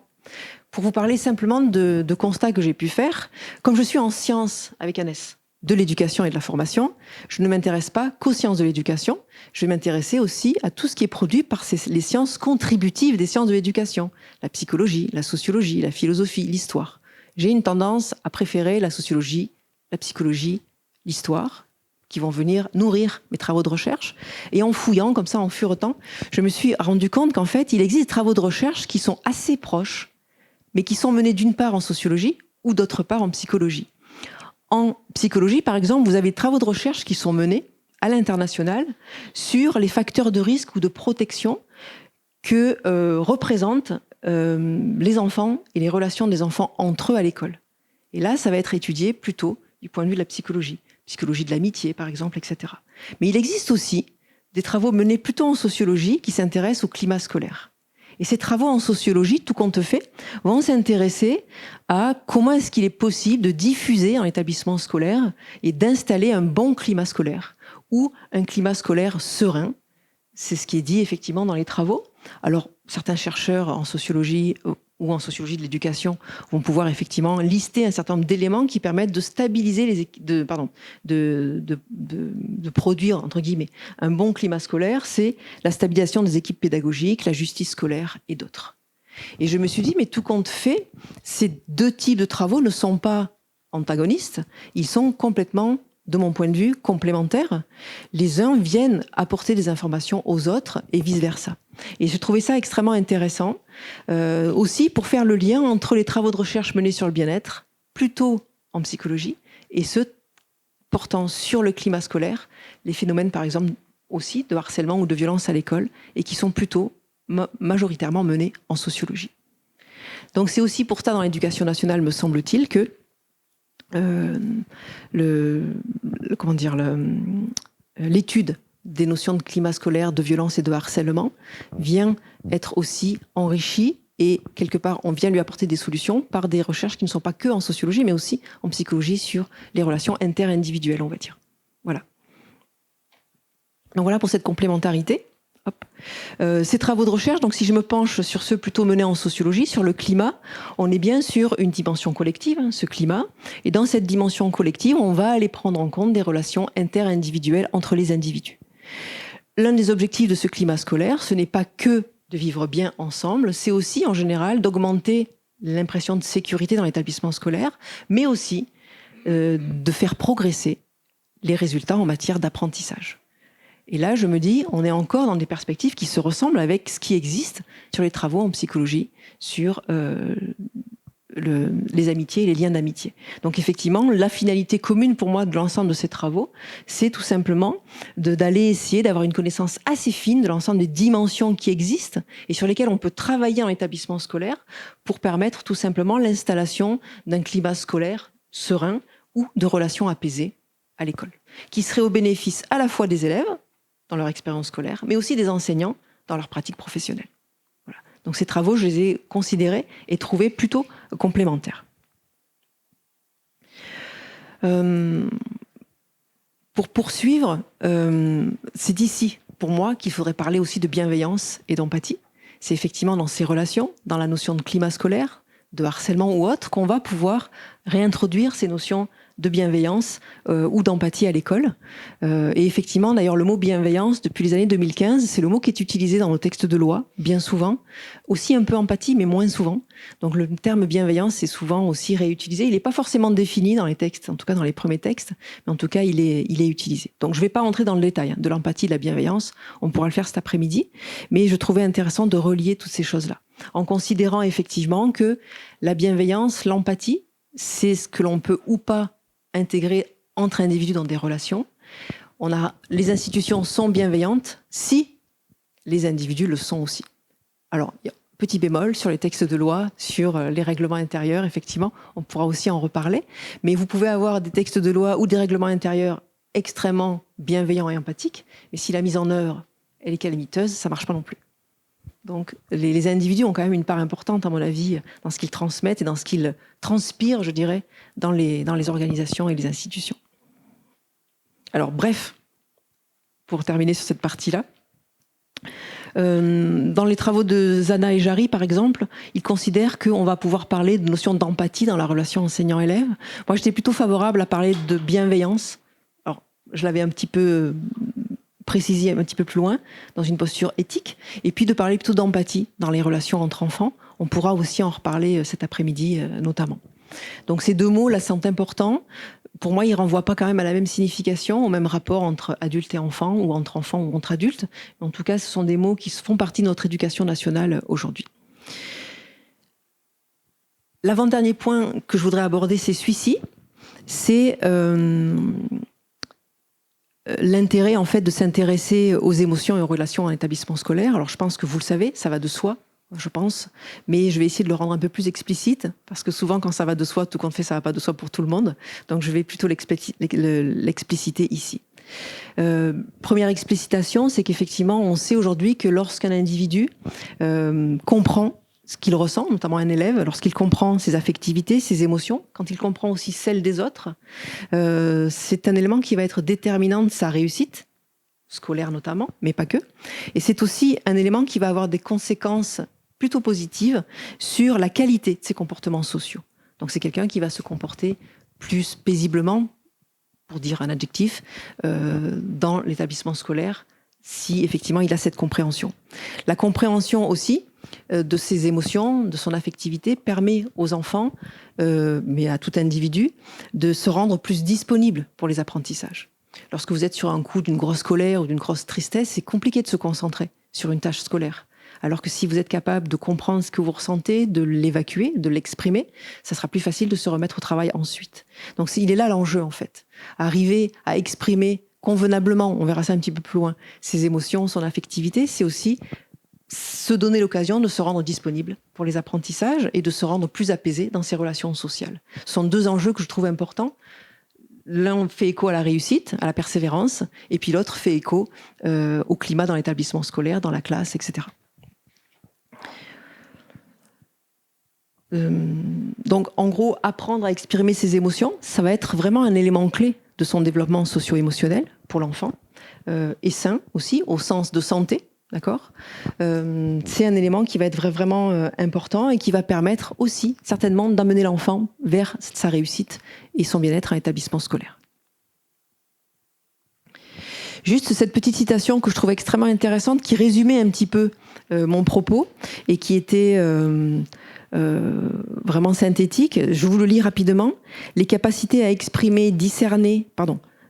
Pour vous parler simplement de constats que j'ai pu faire, comme je suis en sciences avec Annès, de l'éducation et de la formation, je ne m'intéresse pas qu'aux sciences de l'éducation, je vais m'intéresser aussi à tout ce qui est produit par les sciences contributives des sciences de l'éducation, la psychologie, la sociologie, la philosophie, l'histoire. J'ai une tendance à préférer la sociologie, la psychologie, l'histoire, qui vont venir nourrir mes travaux de recherche. Et en fouillant, comme ça, en furetant, je me suis rendu compte qu'en fait, il existe des travaux de recherche qui sont assez proches, mais qui sont menés d'une part en sociologie ou d'autre part en psychologie. En psychologie, par exemple, vous avez des travaux de recherche qui sont menés à l'international sur les facteurs de risque ou de protection que représentent les enfants et les relations des enfants entre eux à l'école. Et là, ça va être étudié plutôt du point de vue de la psychologie de l'amitié, par exemple, etc. Mais il existe aussi des travaux menés plutôt en sociologie qui s'intéressent au climat scolaire. Et ces travaux en sociologie, tout compte fait, vont s'intéresser à comment est-ce qu'il est possible de diffuser en établissement scolaire et d'installer un bon climat scolaire ou un climat scolaire serein. C'est ce qui est dit effectivement dans les travaux. Alors, certains chercheurs en sociologie ou en sociologie de l'éducation vont pouvoir effectivement lister un certain nombre d'éléments qui permettent de stabiliser de produire, entre guillemets, un bon climat scolaire. C'est la stabilisation des équipes pédagogiques, la justice scolaire et d'autres. Et je me suis dit, mais tout compte fait, ces deux types de travaux ne sont pas antagonistes, ils sont complètement, de mon point de vue, complémentaires. Les uns viennent apporter des informations aux autres et vice-versa. Et j'ai trouvé ça extrêmement intéressant, aussi pour faire le lien entre les travaux de recherche menés sur le bien-être, plutôt en psychologie, et ceux portant sur le climat scolaire, les phénomènes par exemple aussi de harcèlement ou de violence à l'école, et qui sont plutôt majoritairement menés en sociologie. Donc c'est aussi pour ça dans l'éducation nationale, me semble-t-il, que l'étude des notions de climat scolaire, de violence et de harcèlement vient être aussi enrichie et quelque part on vient lui apporter des solutions par des recherches qui ne sont pas que en sociologie mais aussi en psychologie sur les relations interindividuelles, on va dire. Voilà. Donc voilà pour cette complémentarité. Hop. Ces travaux de recherche, donc si je me penche sur ceux plutôt menés en sociologie, sur le climat, on est bien sur une dimension collective, ce climat, et dans cette dimension collective, on va aller prendre en compte des relations interindividuelles entre les individus. L'un des objectifs de ce climat scolaire, ce n'est pas que de vivre bien ensemble, c'est aussi en général d'augmenter l'impression de sécurité dans l'établissement scolaire, mais aussi de faire progresser les résultats en matière d'apprentissage. Et là, je me dis, on est encore dans des perspectives qui se ressemblent avec ce qui existe sur les travaux en psychologie, sur les amitiés et les liens d'amitié. Donc effectivement, la finalité commune pour moi de l'ensemble de ces travaux, c'est tout simplement d'aller essayer d'avoir une connaissance assez fine de l'ensemble des dimensions qui existent et sur lesquelles on peut travailler en établissement scolaire pour permettre tout simplement l'installation d'un climat scolaire serein ou de relations apaisées à l'école, qui serait au bénéfice à la fois des élèves dans leur expérience scolaire, mais aussi des enseignants dans leur pratique professionnelle. Voilà. Donc ces travaux, je les ai considérés et trouvés plutôt complémentaires. Pour poursuivre, c'est d'ici, pour moi, qu'il faudrait parler aussi de bienveillance et d'empathie. C'est effectivement dans ces relations, dans la notion de climat scolaire, de harcèlement ou autre, qu'on va pouvoir réintroduire ces notions de bienveillance ou d'empathie à l'école. Et effectivement, d'ailleurs, le mot bienveillance, depuis les années 2015, c'est le mot qui est utilisé dans nos textes de loi, bien souvent. Aussi un peu empathie, mais moins souvent. Donc le terme bienveillance est souvent aussi réutilisé. Il n'est pas forcément défini dans les textes, en tout cas dans les premiers textes, mais en tout cas, il est utilisé. Donc je ne vais pas rentrer dans le détail de l'empathie, de la bienveillance. On pourra le faire cet après-midi. Mais je trouvais intéressant de relier toutes ces choses-là, en considérant effectivement que la bienveillance, l'empathie, c'est ce que l'on peut ou pas intégrer entre individus dans des relations. Les institutions sont bienveillantes si les individus le sont aussi. Alors, petit bémol sur les textes de loi, sur les règlements intérieurs, effectivement, on pourra aussi en reparler. Mais vous pouvez avoir des textes de loi ou des règlements intérieurs extrêmement bienveillants et empathiques, mais si la mise en œuvre elle est calamiteuse, ça ne marche pas non plus. Donc les individus ont quand même une part importante, à mon avis, dans ce qu'ils transmettent et dans ce qu'ils transpirent, je dirais, dans les organisations et les institutions. Alors bref, pour terminer sur cette partie-là, dans les travaux de Zana et Jarry, par exemple, ils considèrent qu'on va pouvoir parler de notion d'empathie dans la relation enseignant-élève. Moi, j'étais plutôt favorable à parler de bienveillance. Alors, je l'avais un petit peu préciser un petit peu plus loin, dans une posture éthique, et puis de parler plutôt d'empathie dans les relations entre enfants. On pourra aussi en reparler cet après-midi, notamment. Donc ces deux mots, là, sont importants. Pour moi, ils ne renvoient pas quand même à la même signification, au même rapport entre adultes et enfants, ou entre enfants ou entre adultes. En tout cas, ce sont des mots qui font partie de notre éducation nationale aujourd'hui. L'avant-dernier point que je voudrais aborder, c'est celui-ci. C'est l'intérêt en fait de s'intéresser aux émotions et aux relations en établissement scolaire. Alors je pense que vous le savez, ça va de soi, je pense, mais je vais essayer de le rendre un peu plus explicite, parce que souvent quand ça va de soi, tout compte fait, ça va pas de soi pour tout le monde, donc je vais plutôt l'expliciter ici. Première explicitation, c'est qu'effectivement on sait aujourd'hui que lorsqu'un individu comprend ce qu'il ressent, notamment un élève, lorsqu'il comprend ses affectivités, ses émotions, quand il comprend aussi celles des autres, c'est un élément qui va être déterminant de sa réussite, scolaire notamment, mais pas que. Et c'est aussi un élément qui va avoir des conséquences plutôt positives sur la qualité de ses comportements sociaux. Donc c'est quelqu'un qui va se comporter plus paisiblement, pour dire un adjectif, dans l'établissement scolaire, si effectivement il a cette compréhension. La compréhension aussi de ses émotions, de son affectivité, permet aux enfants, mais à tout individu, de se rendre plus disponible pour les apprentissages. Lorsque vous êtes sur un coup d'une grosse colère ou d'une grosse tristesse, c'est compliqué de se concentrer sur une tâche scolaire. Alors que si vous êtes capable de comprendre ce que vous ressentez, de l'évacuer, de l'exprimer, ça sera plus facile de se remettre au travail ensuite. Donc il est là l'enjeu en fait. Arriver à exprimer convenablement, on verra ça un petit peu plus loin, ses émotions, son affectivité, c'est aussi se donner l'occasion de se rendre disponible pour les apprentissages et de se rendre plus apaisé dans ses relations sociales. Ce sont deux enjeux que je trouve importants. L'un fait écho à la réussite, à la persévérance, et puis l'autre fait écho au climat dans l'établissement scolaire, dans la classe, etc. Donc, en gros, apprendre à exprimer ses émotions, ça va être vraiment un élément clé de son développement socio-émotionnel pour l'enfant, et sain aussi, au sens de santé. D'accord ? C'est un élément qui va être vraiment important et qui va permettre aussi, certainement, d'amener l'enfant vers sa réussite et son bien-être en établissement scolaire. Juste cette petite citation que je trouve extrêmement intéressante, qui résumait un petit peu mon propos et qui était vraiment synthétique. Je vous le lis rapidement. Les capacités à exprimer, discerner,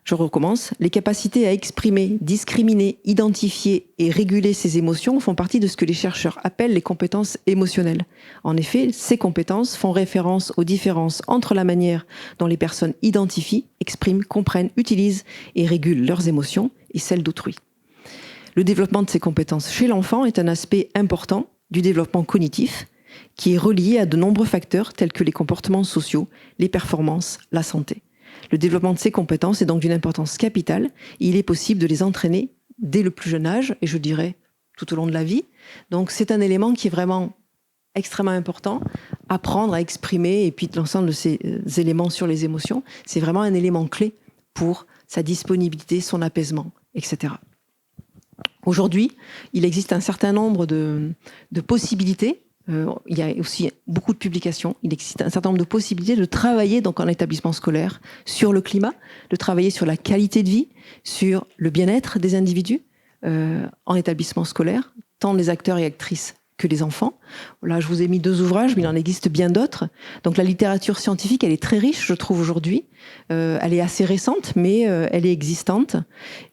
je recommence, les capacités à exprimer, discriminer, identifier et réguler ses émotions font partie de ce que les chercheurs appellent les compétences émotionnelles. En effet, ces compétences font référence aux différences entre la manière dont les personnes identifient, expriment, comprennent, utilisent et régulent leurs émotions et celles d'autrui. Le développement de ces compétences chez l'enfant est un aspect important du développement cognitif qui est relié à de nombreux facteurs tels que les comportements sociaux, les performances, la santé. Le développement de ces compétences est donc d'une importance capitale et il est possible de les entraîner dès le plus jeune âge et je dirais tout au long de la vie. Donc c'est un élément qui est vraiment extrêmement important, apprendre à exprimer et puis l'ensemble de ces éléments sur les émotions, c'est vraiment un élément clé pour sa disponibilité, son apaisement, etc. Aujourd'hui, il existe un certain nombre de possibilités. Il y a aussi beaucoup de publications. Il existe un certain nombre de possibilités de travailler donc en établissement scolaire sur le climat, de travailler sur la qualité de vie, sur le bien-être des individus en établissement scolaire, tant les acteurs et actrices que les enfants. Là, je vous ai mis 2 ouvrages, mais il en existe bien d'autres. Donc la littérature scientifique, elle est très riche, je trouve, aujourd'hui. Elle est assez récente, mais elle est existante.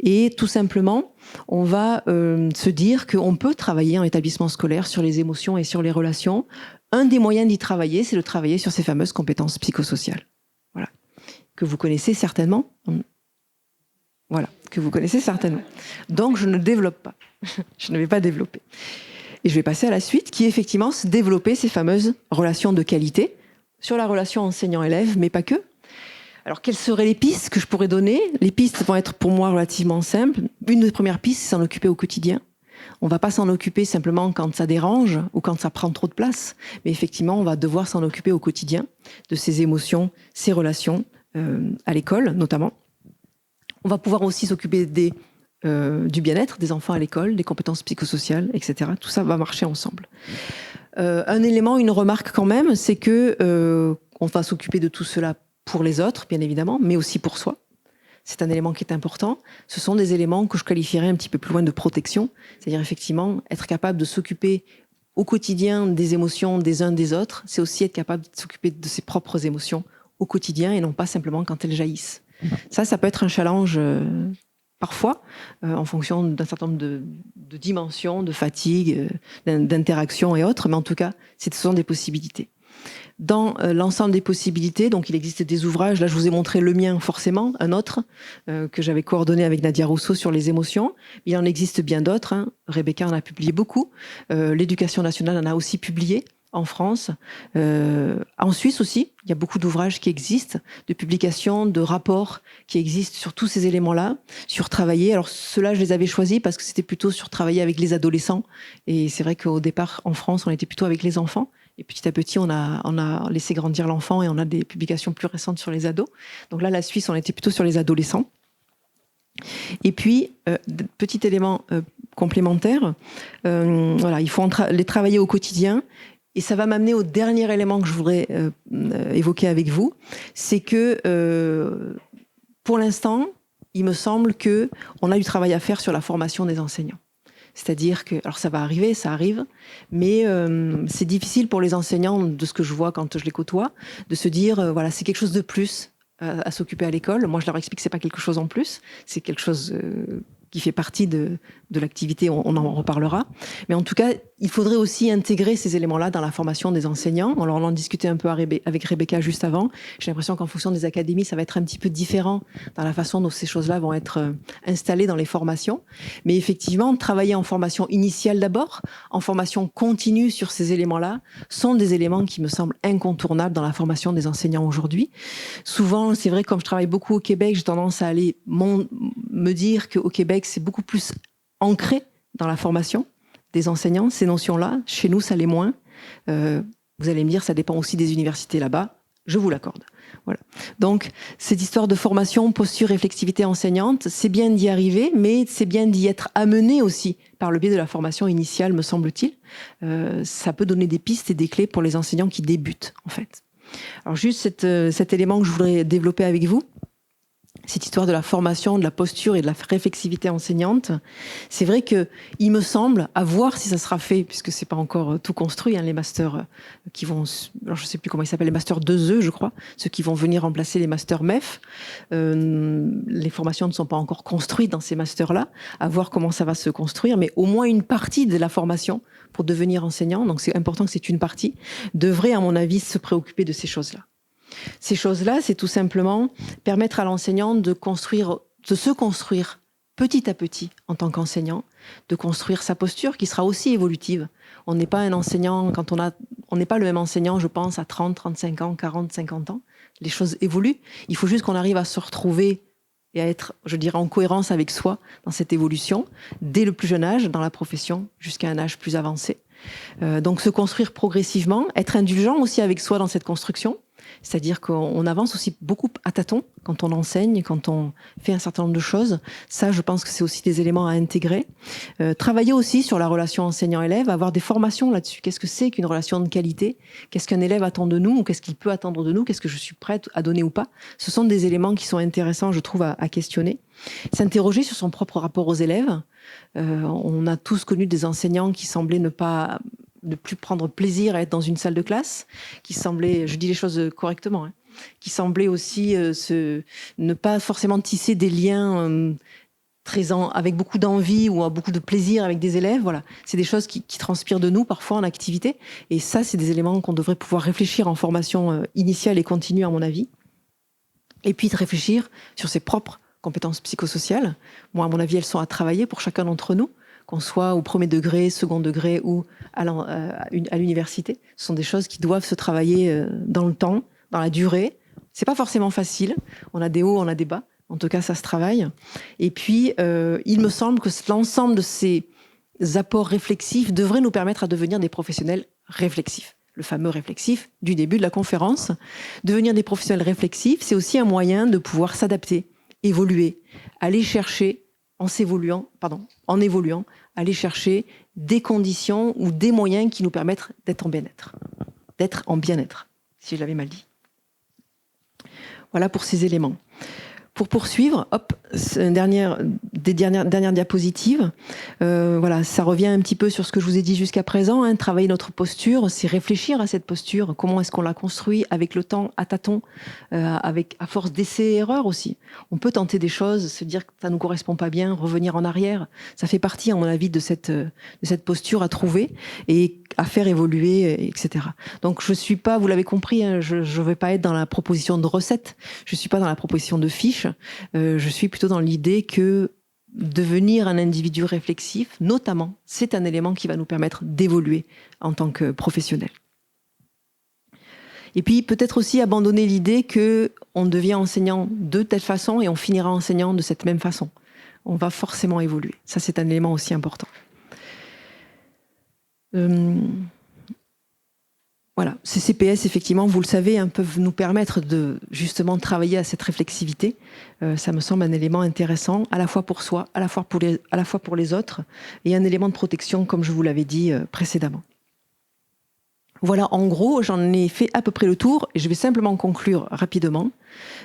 Et tout simplement, on va se dire qu'on peut travailler en établissement scolaire sur les émotions et sur les relations. Un des moyens d'y travailler, c'est de travailler sur ces fameuses compétences psychosociales. Voilà. Que vous connaissez certainement. Voilà. Que vous connaissez certainement. Donc, je ne développe pas. Je ne vais pas développer. Et je vais passer à la suite, qui est effectivement se développer ces fameuses relations de qualité sur la relation enseignant-élève, mais pas que. Alors, quelles seraient les pistes que je pourrais donner? Les pistes vont être pour moi relativement simples. Une des premières pistes, c'est s'en occuper au quotidien. On ne va pas s'en occuper simplement quand ça dérange ou quand ça prend trop de place, mais effectivement, on va devoir s'en occuper au quotidien de ces émotions, ces relations, à l'école notamment. On va pouvoir aussi s'occuper du bien-être des enfants à l'école, des compétences psychosociales, etc. Tout ça va marcher ensemble. Un élément, une remarque quand même, c'est que on va s'occuper de tout cela pour les autres, bien évidemment, mais aussi pour soi. C'est un élément qui est important. Ce sont des éléments que je qualifierais un petit peu plus loin de protection, c'est-à-dire effectivement être capable de s'occuper au quotidien des émotions des uns des autres, c'est aussi être capable de s'occuper de ses propres émotions au quotidien et non pas simplement quand elles jaillissent. Ça peut être un challenge parfois, en fonction d'un certain nombre de dimensions, de fatigue, d'interaction et autres, mais en tout cas, ce sont des possibilités. Dans l'ensemble des possibilités, donc il existe des ouvrages, là je vous ai montré le mien forcément, un autre, que j'avais coordonné avec Nadia Rousseau sur les émotions. Il en existe bien d'autres, hein. Rebecca en a publié beaucoup, l'Éducation nationale en a aussi publié en France. En Suisse aussi, il y a beaucoup d'ouvrages qui existent, de publications, de rapports qui existent sur tous ces éléments-là, sur travailler. Alors ceux-là, je les avais choisis parce que c'était plutôt sur travailler avec les adolescents. Et c'est vrai qu'au départ, en France, on était plutôt avec les enfants. Et petit à petit, on a laissé grandir l'enfant et on a des publications plus récentes sur les ados. Donc là, la Suisse, on était plutôt sur les adolescents. Et puis, petit élément complémentaire, voilà, il faut les travailler au quotidien. Et ça va m'amener au dernier élément que je voudrais évoquer avec vous, c'est que pour l'instant, il me semble qu'on a du travail à faire sur la formation des enseignants. C'est-à-dire que, alors ça va arriver, ça arrive, mais c'est difficile pour les enseignants, de ce que je vois quand je les côtoie, de se dire, voilà, c'est quelque chose de plus à s'occuper à l'école. Moi, je leur explique que c'est pas quelque chose en plus, c'est quelque chose qui fait partie de l'activité, on en reparlera. Mais en tout cas, il faudrait aussi intégrer ces éléments-là dans la formation des enseignants. On en discutait un peu avec Rebecca juste avant. J'ai l'impression qu'en fonction des académies, ça va être un petit peu différent dans la façon dont ces choses-là vont être installées dans les formations. Mais effectivement, travailler en formation initiale d'abord, en formation continue sur ces éléments-là, sont des éléments qui me semblent incontournables dans la formation des enseignants aujourd'hui. Souvent, c'est vrai, comme je travaille beaucoup au Québec, j'ai tendance à aller me dire qu'au Québec, c'est beaucoup plus ancré dans la formation des enseignants, ces notions-là. Chez nous, ça l'est moins. Vous allez me dire, ça dépend aussi des universités là-bas. Je vous l'accorde. Voilà. Donc, cette histoire de formation, posture, réflexivité enseignante, c'est bien d'y arriver, mais c'est bien d'y être amené aussi par le biais de la formation initiale, me semble-t-il. Ça peut donner des pistes et des clés pour les enseignants qui débutent, en fait. Alors, juste cet élément que je voudrais développer avec vous, cette histoire de la formation, de la posture et de la réflexivité enseignante. C'est vrai qu'il me semble, à voir si ça sera fait, puisque c'est pas encore tout construit, hein, les masters qui vont, alors je sais plus comment ils s'appellent, les masters 2E, je crois, ceux qui vont venir remplacer les masters MEF. Les formations ne sont pas encore construites dans ces masters-là, à voir comment ça va se construire, mais au moins une partie de la formation pour devenir enseignant, donc c'est important que c'est une partie, devrait, à mon avis, se préoccuper de ces choses-là. Ces choses-là, c'est tout simplement permettre à l'enseignant de se construire petit à petit en tant qu'enseignant, de construire sa posture qui sera aussi évolutive. On n'est pas un enseignant, on n'est pas le même enseignant, je pense, à 30, 35 ans, 40, 50 ans. Les choses évoluent. Il faut juste qu'on arrive à se retrouver et à être, je dirais, en cohérence avec soi dans cette évolution, dès le plus jeune âge, dans la profession, jusqu'à un âge plus avancé. Donc se construire progressivement, être indulgent aussi avec soi dans cette construction. C'est-à-dire qu'on avance aussi beaucoup à tâtons quand on enseigne, quand on fait un certain nombre de choses. Ça, je pense que c'est aussi des éléments à intégrer. Travailler aussi sur la relation enseignant-élève, avoir des formations là-dessus. Qu'est-ce que c'est qu'une relation de qualité? Qu'est-ce qu'un élève attend de nous? Ou qu'est-ce qu'il peut attendre de nous? Qu'est-ce que je suis prête à donner ou pas? Ce sont des éléments qui sont intéressants, je trouve, à questionner. S'interroger sur son propre rapport aux élèves. On a tous connu des enseignants qui semblaient ne plus prendre plaisir à être dans une salle de classe, qui semblait, je dis les choses correctement, hein, qui semblait aussi ne pas forcément tisser des liens avec beaucoup d'envie ou beaucoup de plaisir avec des élèves. Voilà, c'est des choses qui transpirent de nous parfois en activité, et ça, c'est des éléments qu'on devrait pouvoir réfléchir en formation initiale et continue, à mon avis. Et puis de réfléchir sur ses propres compétences psychosociales. Moi, à mon avis, elles sont à travailler pour chacun d'entre nous, qu'on soit au premier degré, second degré ou à l'université. Ce sont des choses qui doivent se travailler dans le temps, dans la durée. C'est pas forcément facile. On a des hauts, on a des bas. En tout cas, ça se travaille. Et puis, il me semble que l'ensemble de ces apports réflexifs devrait nous permettre à devenir des professionnels réflexifs. Le fameux réflexif du début de la conférence. Devenir des professionnels réflexifs, c'est aussi un moyen de pouvoir s'adapter, évoluer, aller chercher en évoluant, aller chercher des conditions ou des moyens qui nous permettent d'être en bien-être, si je l'avais mal dit. Voilà pour ces éléments. Pour poursuivre, dernière diapositive. Voilà, ça revient un petit peu sur ce que je vous ai dit jusqu'à présent. Hein. Travailler notre posture, c'est réfléchir à cette posture. Comment est-ce qu'on la construit avec le temps, à tâtons, à force d'essais et erreurs aussi. On peut tenter des choses, se dire que ça ne nous correspond pas bien, revenir en arrière. Ça fait partie, à mon avis, de cette posture à trouver et à faire évoluer, etc. Donc je suis pas, vous l'avez compris, hein, je vais pas être dans la proposition de recette. Je suis pas dans la proposition de fiche. Je suis plutôt dans l'idée que devenir un individu réflexif, notamment, c'est un élément qui va nous permettre d'évoluer en tant que professionnel. Et puis peut-être aussi abandonner l'idée qu'on devient enseignant de telle façon et on finira enseignant de cette même façon. On va forcément évoluer. Ça, c'est un élément aussi important. Voilà, ces CPS, effectivement, vous le savez, hein, peuvent nous permettre de justement travailler à cette réflexivité. Ça me semble un élément intéressant, à la fois pour soi, à la fois pour les autres, et un élément de protection, comme je vous l'avais dit précédemment. Voilà, en gros, j'en ai fait à peu près le tour, et je vais simplement conclure rapidement.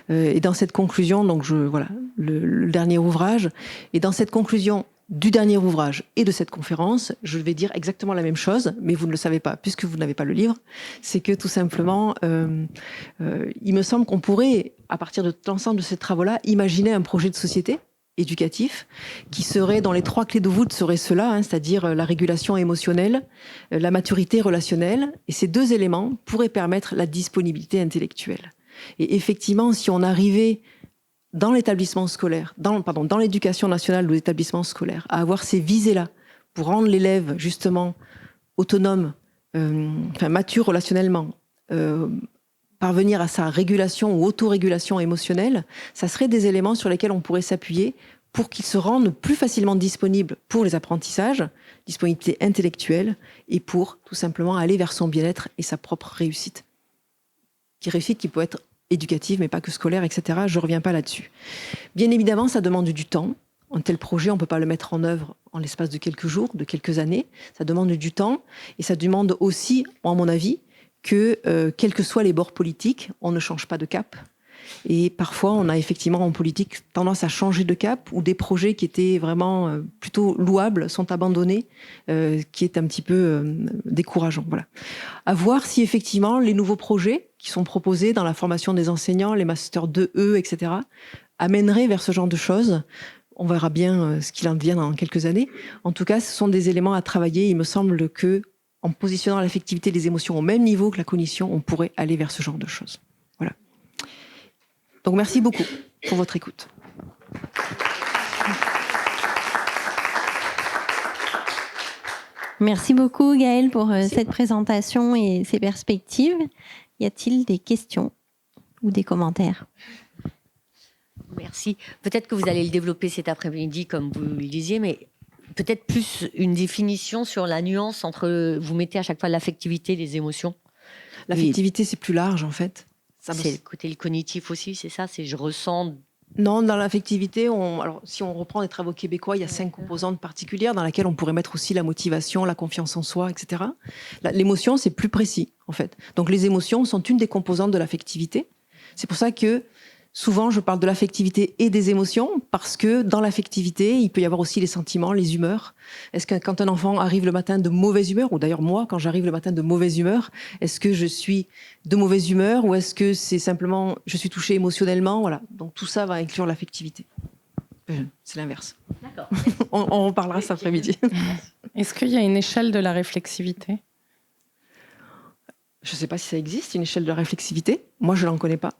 Et dans cette conclusion, donc voilà, le dernier ouvrage, et dans cette conclusion du dernier ouvrage et de cette conférence, je vais dire exactement la même chose, mais vous ne le savez pas, puisque vous n'avez pas le livre. C'est que tout simplement, il me semble qu'on pourrait, à partir de l'ensemble de ces travaux-là, imaginer un projet de société éducatif qui serait, dont les 3 clés de voûte seraient ceux-là, hein, c'est-à-dire la régulation émotionnelle, la maturité relationnelle, et ces 2 éléments pourraient permettre la disponibilité intellectuelle. Et effectivement, si on arrivait dans l'établissement scolaire, dans l'éducation nationale ou l'établissement scolaire, à avoir ces visées-là pour rendre l'élève justement autonome, mature relationnellement, parvenir à sa régulation ou autorégulation émotionnelle, ça serait des éléments sur lesquels on pourrait s'appuyer pour qu'il se rende plus facilement disponible pour les apprentissages, disponibilité intellectuelle, et pour tout simplement aller vers son bien-être et sa propre réussite. Réussite qui peut être éducative, mais pas que scolaire, etc. Je ne reviens pas là-dessus. Bien évidemment, ça demande du temps. Un tel projet, on ne peut pas le mettre en œuvre en l'espace de quelques jours, de quelques années. Ça demande du temps, et ça demande aussi, à mon avis, que, quels que soient les bords politiques, on ne change pas de cap, Et parfois, on a effectivement en politique tendance à changer de cap, ou des projets qui étaient vraiment plutôt louables sont abandonnés, qui est un petit peu décourageant. Voilà. À voir si effectivement les nouveaux projets qui sont proposés dans la formation des enseignants, les masters 2E, etc., amèneraient vers ce genre de choses. On verra bien ce qu'il en devient dans quelques années. En tout cas, ce sont des éléments à travailler. Il me semble que, en positionnant l'affectivité et les émotions au même niveau que la cognition, on pourrait aller vers ce genre de choses. Voilà. Donc merci beaucoup pour votre écoute. Merci beaucoup Gaëlle pour cette présentation et ces perspectives. Y a-t-il des questions ou des commentaires ? Merci. Peut-être que vous allez le développer cet après-midi, comme vous le disiez, mais peut-être plus une définition sur la nuance entre, vous mettez à chaque fois l'affectivité et les émotions. L'affectivité, c'est plus large en fait. C'est le côté cognitif aussi, c'est ça ? C'est je ressens... Non, dans l'affectivité, alors, si on reprend les travaux québécois, il y a 5 composantes particulières dans lesquelles on pourrait mettre aussi la motivation, la confiance en soi, etc. L'émotion, c'est plus précis, en fait. Donc, les émotions sont une des composantes de l'affectivité. C'est pour ça que souvent, je parle de l'affectivité et des émotions, parce que dans l'affectivité, il peut y avoir aussi les sentiments, les humeurs. Est-ce que quand un enfant arrive le matin de mauvaise humeur, ou d'ailleurs moi, quand j'arrive le matin de mauvaise humeur, est-ce que je suis de mauvaise humeur, ou est-ce que c'est simplement je suis touchée émotionnellement ? Voilà. Donc tout ça va inclure l'affectivité. C'est l'inverse. D'accord. On reparlera cet après-midi. Est-ce qu'il y a une échelle de la réflexivité ? Je ne sais pas si ça existe, une échelle de réflexivité. Moi, je n'en connais pas.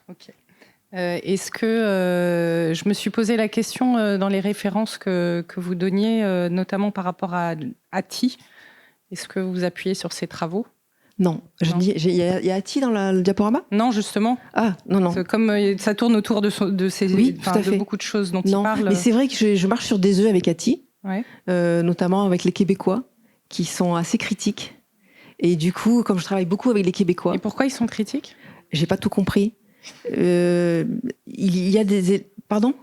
Ok. Est-ce que je me suis posé la question dans les références que vous donniez, notamment par rapport à Hattie. Est-ce que vous appuyez sur ces travaux ? Non. Il y a Hattie dans le diaporama ? Non, justement. Ah, non. Comme ça tourne autour de beaucoup de choses dont il parle. Mais c'est vrai que je marche sur des œufs avec Hattie, ouais. Notamment avec les Québécois, qui sont assez critiques. Et du coup, comme je travaille beaucoup avec les Québécois... Et pourquoi ils sont critiques ? J'ai pas tout compris. Il y a des... Pardon ?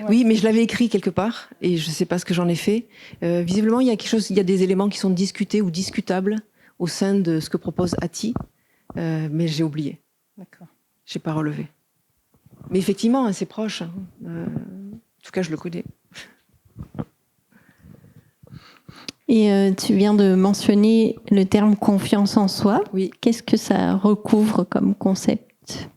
Ouais. Oui, mais je l'avais écrit quelque part et je sais pas ce que j'en ai fait. Visiblement, il y a des éléments qui sont discutés ou discutables au sein de ce que propose Hattie, mais j'ai oublié. D'accord. J'ai pas relevé. Mais effectivement, c'est proche. En tout cas, je le connais. Et tu viens de mentionner le terme confiance en soi. Oui. Qu'est-ce que ça recouvre comme concept ?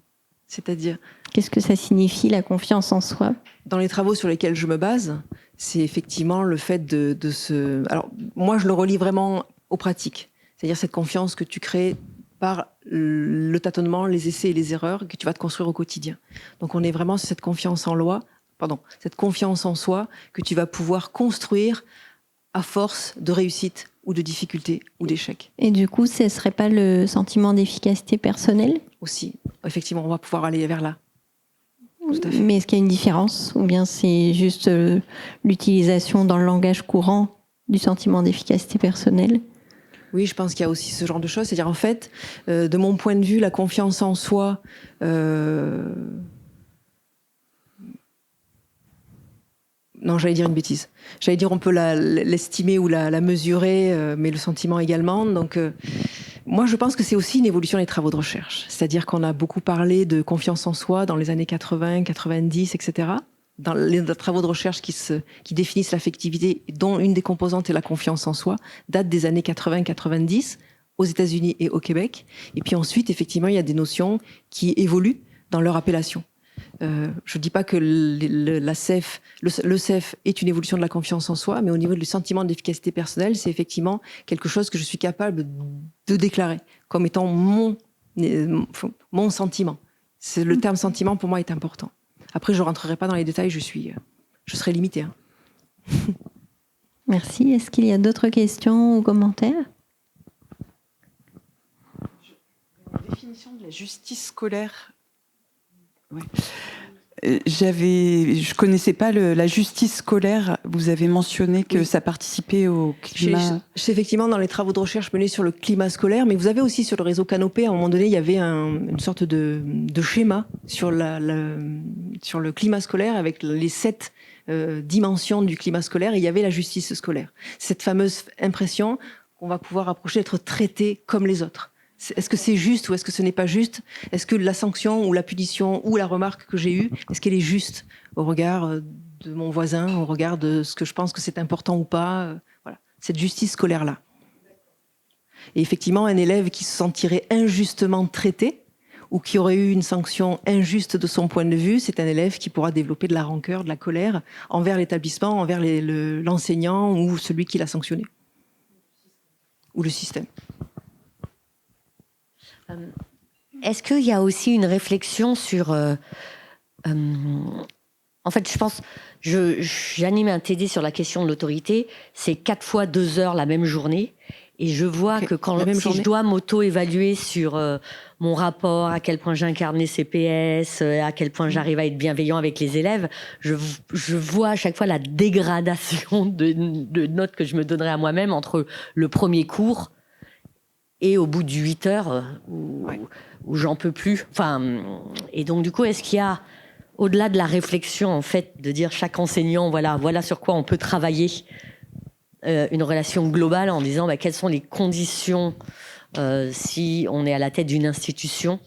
C'est-à-dire ? Qu'est-ce que ça signifie, la confiance en soi ? Dans les travaux sur lesquels je me base, c'est effectivement le fait de se... Alors, moi, je le relie vraiment aux pratiques. C'est-à-dire cette confiance que tu crées par le tâtonnement, les essais et les erreurs que tu vas te construire au quotidien. Donc, on est vraiment sur cette confiance cette confiance en soi que tu vas pouvoir construire à force de réussite ou de difficulté ou d'échec. Et du coup, ce ne serait pas le sentiment d'efficacité personnelle ? Aussi, effectivement, on va pouvoir aller vers là. Tout à fait. Mais est-ce qu'il y a une différence ? Ou bien c'est juste l'utilisation dans le langage courant du sentiment d'efficacité personnelle ? Oui, je pense qu'il y a aussi ce genre de choses. C'est-à-dire, en fait, de mon point de vue, la confiance en soi... Non, j'allais dire une bêtise. J'allais dire on peut l'estimer ou la mesurer, mais le sentiment également. Donc, moi, je pense que c'est aussi une évolution des travaux de recherche. C'est-à-dire qu'on a beaucoup parlé de confiance en soi dans les années 80, 90, etc. Dans les travaux de recherche qui définissent l'affectivité, dont une des composantes est la confiance en soi, datent des années 80-90 aux États-Unis et au Québec. Et puis ensuite, effectivement, il y a des notions qui évoluent dans leur appellation. Je ne dis pas que le CEF est une évolution de la confiance en soi, mais au niveau du sentiment d'efficacité personnelle, c'est effectivement quelque chose que je suis capable de déclarer comme étant mon sentiment. Le terme sentiment, pour moi, est important. Après, je ne rentrerai pas dans les détails, je serai limitée. Hein. Merci. Est-ce qu'il y a d'autres questions ou commentaires ? La définition de la justice scolaire... Ouais. Je connaissais pas la justice scolaire. Vous avez mentionné que ça participait au climat. C'est effectivement dans les travaux de recherche menés sur le climat scolaire, mais vous avez aussi sur le réseau Canopé, à un moment donné, il y avait une sorte de schéma sur le climat scolaire avec les 7 dimensions du climat scolaire, et il y avait la justice scolaire. Cette fameuse impression qu'on va pouvoir approcher d'être traité comme les autres. Est-ce que c'est juste ou est-ce que ce n'est pas juste? Est-ce que la sanction ou la punition ou la remarque que j'ai eue, est-ce qu'elle est juste au regard de mon voisin, au regard de ce que je pense que c'est important ou pas? Voilà, cette justice scolaire-là. Et effectivement, un élève qui se sentirait injustement traité ou qui aurait eu une sanction injuste de son point de vue, c'est un élève qui pourra développer de la rancœur, de la colère envers l'établissement, envers l'enseignant ou celui qui l'a sanctionné. Ou le système. Est-ce qu'il y a aussi une réflexion sur... en fait, je pense... J'anime un TD sur la question de l'autorité. C'est 4 fois 2 heures la même journée. Et je vois que si je dois m'auto-évaluer sur mon rapport, à quel point j'incarne les CPS, à quel point j'arrive à être bienveillant avec les élèves, je vois à chaque fois la dégradation de notes que je me donnerais à moi-même entre le premier cours et au bout de 8 heures où j'en peux plus. Enfin, et donc du coup, est-ce qu'il y a, au-delà de la réflexion en fait, de dire chaque enseignant, voilà sur quoi on peut travailler, une relation globale en disant quelles sont les conditions si on est à la tête d'une institution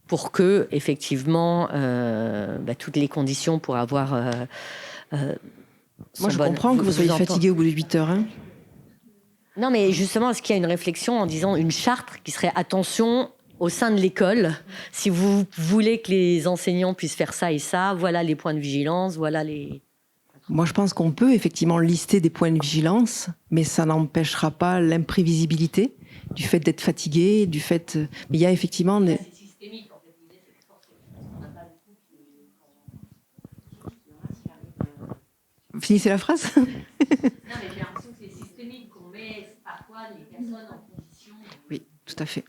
pour que effectivement toutes les conditions pour avoir moi je comprends que vous soyez fatigué au bout de 8 heures hein. Non mais justement, est-ce qu'il y a une réflexion en disant une charte qui serait attention au sein de l'école, si vous voulez que les enseignants puissent faire ça et ça, voilà les points de vigilance, voilà les... Moi, je pense qu'on peut effectivement lister des points de vigilance, mais ça n'empêchera pas l'imprévisibilité du fait d'être fatigué, du fait... Mais il y a effectivement... Des... C'est systémique, en fait. L'idée, c'est que forcément, on n'a pas de coup qui... Finissez la phrase. Non, mais j'ai l'impression que c'est systémique, qu'on met parfois les personnes en condition... Oui, tout à fait.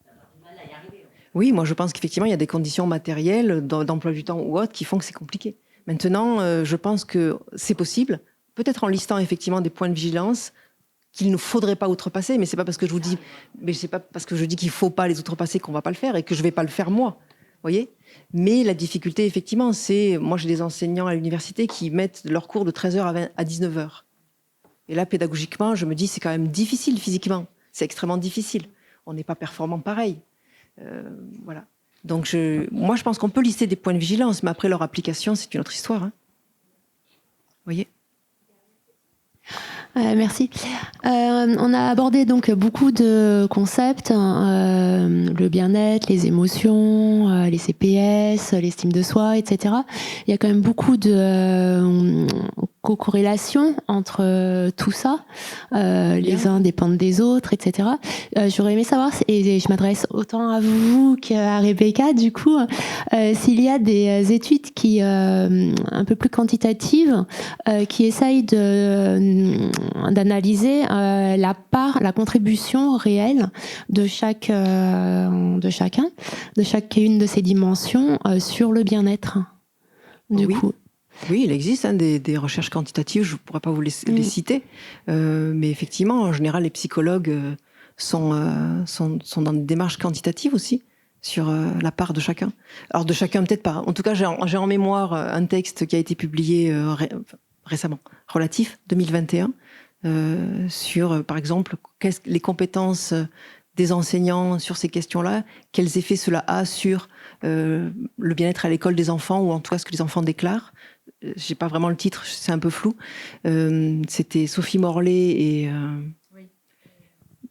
D'avoir du mal à y arriver. Oui, moi, je pense qu'effectivement, il y a des conditions matérielles, d'emploi du temps ou autres, qui font que c'est compliqué. Maintenant, je pense que c'est possible, peut-être en listant effectivement des points de vigilance qu'il ne faudrait pas outrepasser, mais c'est pas parce que je vous dis, mais c'est pas parce que je dis qu'il faut pas les outrepasser qu'on va pas le faire et que je vais pas le faire moi, voyez. Mais la difficulté effectivement, c'est, moi j'ai des enseignants à l'université qui mettent leur cours de 13h à 19h. Et là, pédagogiquement, je me dis c'est quand même difficile physiquement, c'est extrêmement difficile. On n'est pas performant pareil, voilà. Donc, moi, je pense qu'on peut lister des points de vigilance, mais après leur application, c'est une autre histoire. Hein. Vous voyez ? Merci. On a abordé donc beaucoup de concepts, le bien-être, les émotions, les CPS, l'estime de soi, etc. Il y a quand même beaucoup de co-corrélation entre tout ça. Les uns dépendent des autres, etc. J'aurais aimé savoir, et je m'adresse autant à vous qu'à Rebecca, du coup, s'il y a des études qui, un peu plus quantitatives, qui essayent d'analyser la contribution réelle de chacune de ces dimensions sur le bien-être. Du coup. Oui, il existe des recherches quantitatives, je ne pourrais pas vous les citer, mais effectivement, en général, les psychologues sont dans des démarches quantitatives aussi, sur la part de chacun. Alors de chacun, peut-être pas. En tout cas, j'ai en mémoire un texte qui a été publié récemment, relatif, 2021, sur, par exemple, les compétences des enseignants sur ces questions-là, quels effets cela a sur le bien-être à l'école des enfants, ou en tout cas ce que les enfants déclarent. J'ai pas vraiment le titre, c'est un peu flou. C'était Sophie Morlet et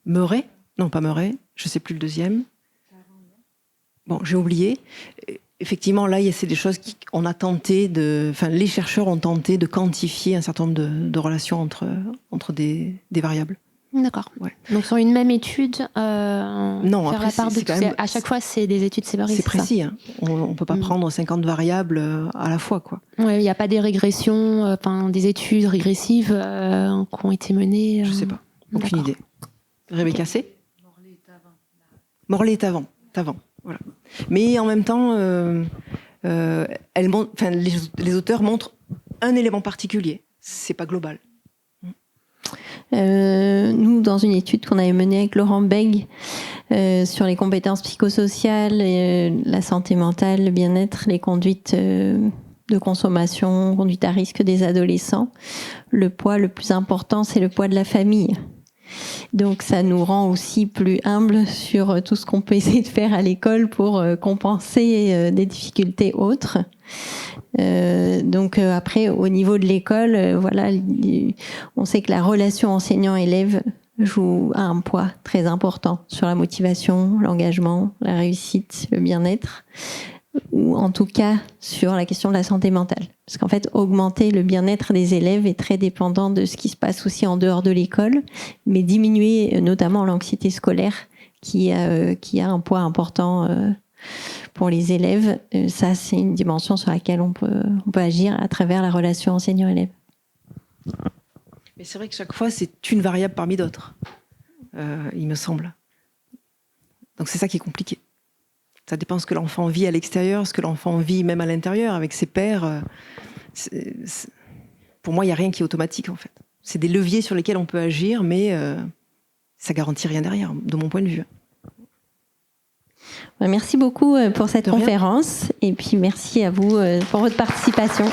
Meuret. Non, pas Meuret, je sais plus le deuxième. Bon, j'ai oublié. Effectivement, là, c'est des choses qu'on a tenté les chercheurs ont tenté de quantifier un certain nombre de relations entre des variables. D'accord. Ouais. Donc sur une même étude, non, faire après, la part de tout, à chaque fois, c'est des études séparées. C'est précis. Hein. On peut pas prendre 50 variables à la fois, quoi. Ouais, il n'y a pas des régressions, des études régressives qui ont été menées. Je sais pas. Aucune idée. Rebecca, c'est Morlet est avant. Voilà. Mais en même temps, les auteurs montrent un élément particulier. C'est pas global. Nous, dans une étude qu'on avait menée avec Laurent Bègue sur les compétences psychosociales, la santé mentale, le bien-être, les conduites de consommation, conduite à risque des adolescents, le poids le plus important, c'est le poids de la famille. Donc ça nous rend aussi plus humbles sur tout ce qu'on peut essayer de faire à l'école pour compenser des difficultés autres. Donc après, au niveau de l'école, voilà, on sait que la relation enseignant-élève a un poids très important sur la motivation, l'engagement, la réussite, le bien-être, ou en tout cas sur la question de la santé mentale. Parce qu'en fait, augmenter le bien-être des élèves est très dépendant de ce qui se passe aussi en dehors de l'école, mais diminuer notamment l'anxiété scolaire qui a un poids important pour les élèves. Ça, c'est une dimension sur laquelle on peut agir à travers la relation enseignant-élève. Mais c'est vrai que chaque fois, c'est une variable parmi d'autres, il me semble. Donc c'est ça qui est compliqué. Ça dépend de ce que l'enfant vit à l'extérieur, ce que l'enfant vit même à l'intérieur, avec ses pairs. Pour moi, il n'y a rien qui est automatique, en fait. C'est des leviers sur lesquels on peut agir, mais ça ne garantit rien derrière, de mon point de vue. Merci beaucoup pour cette conférence. Et puis merci à vous pour votre participation.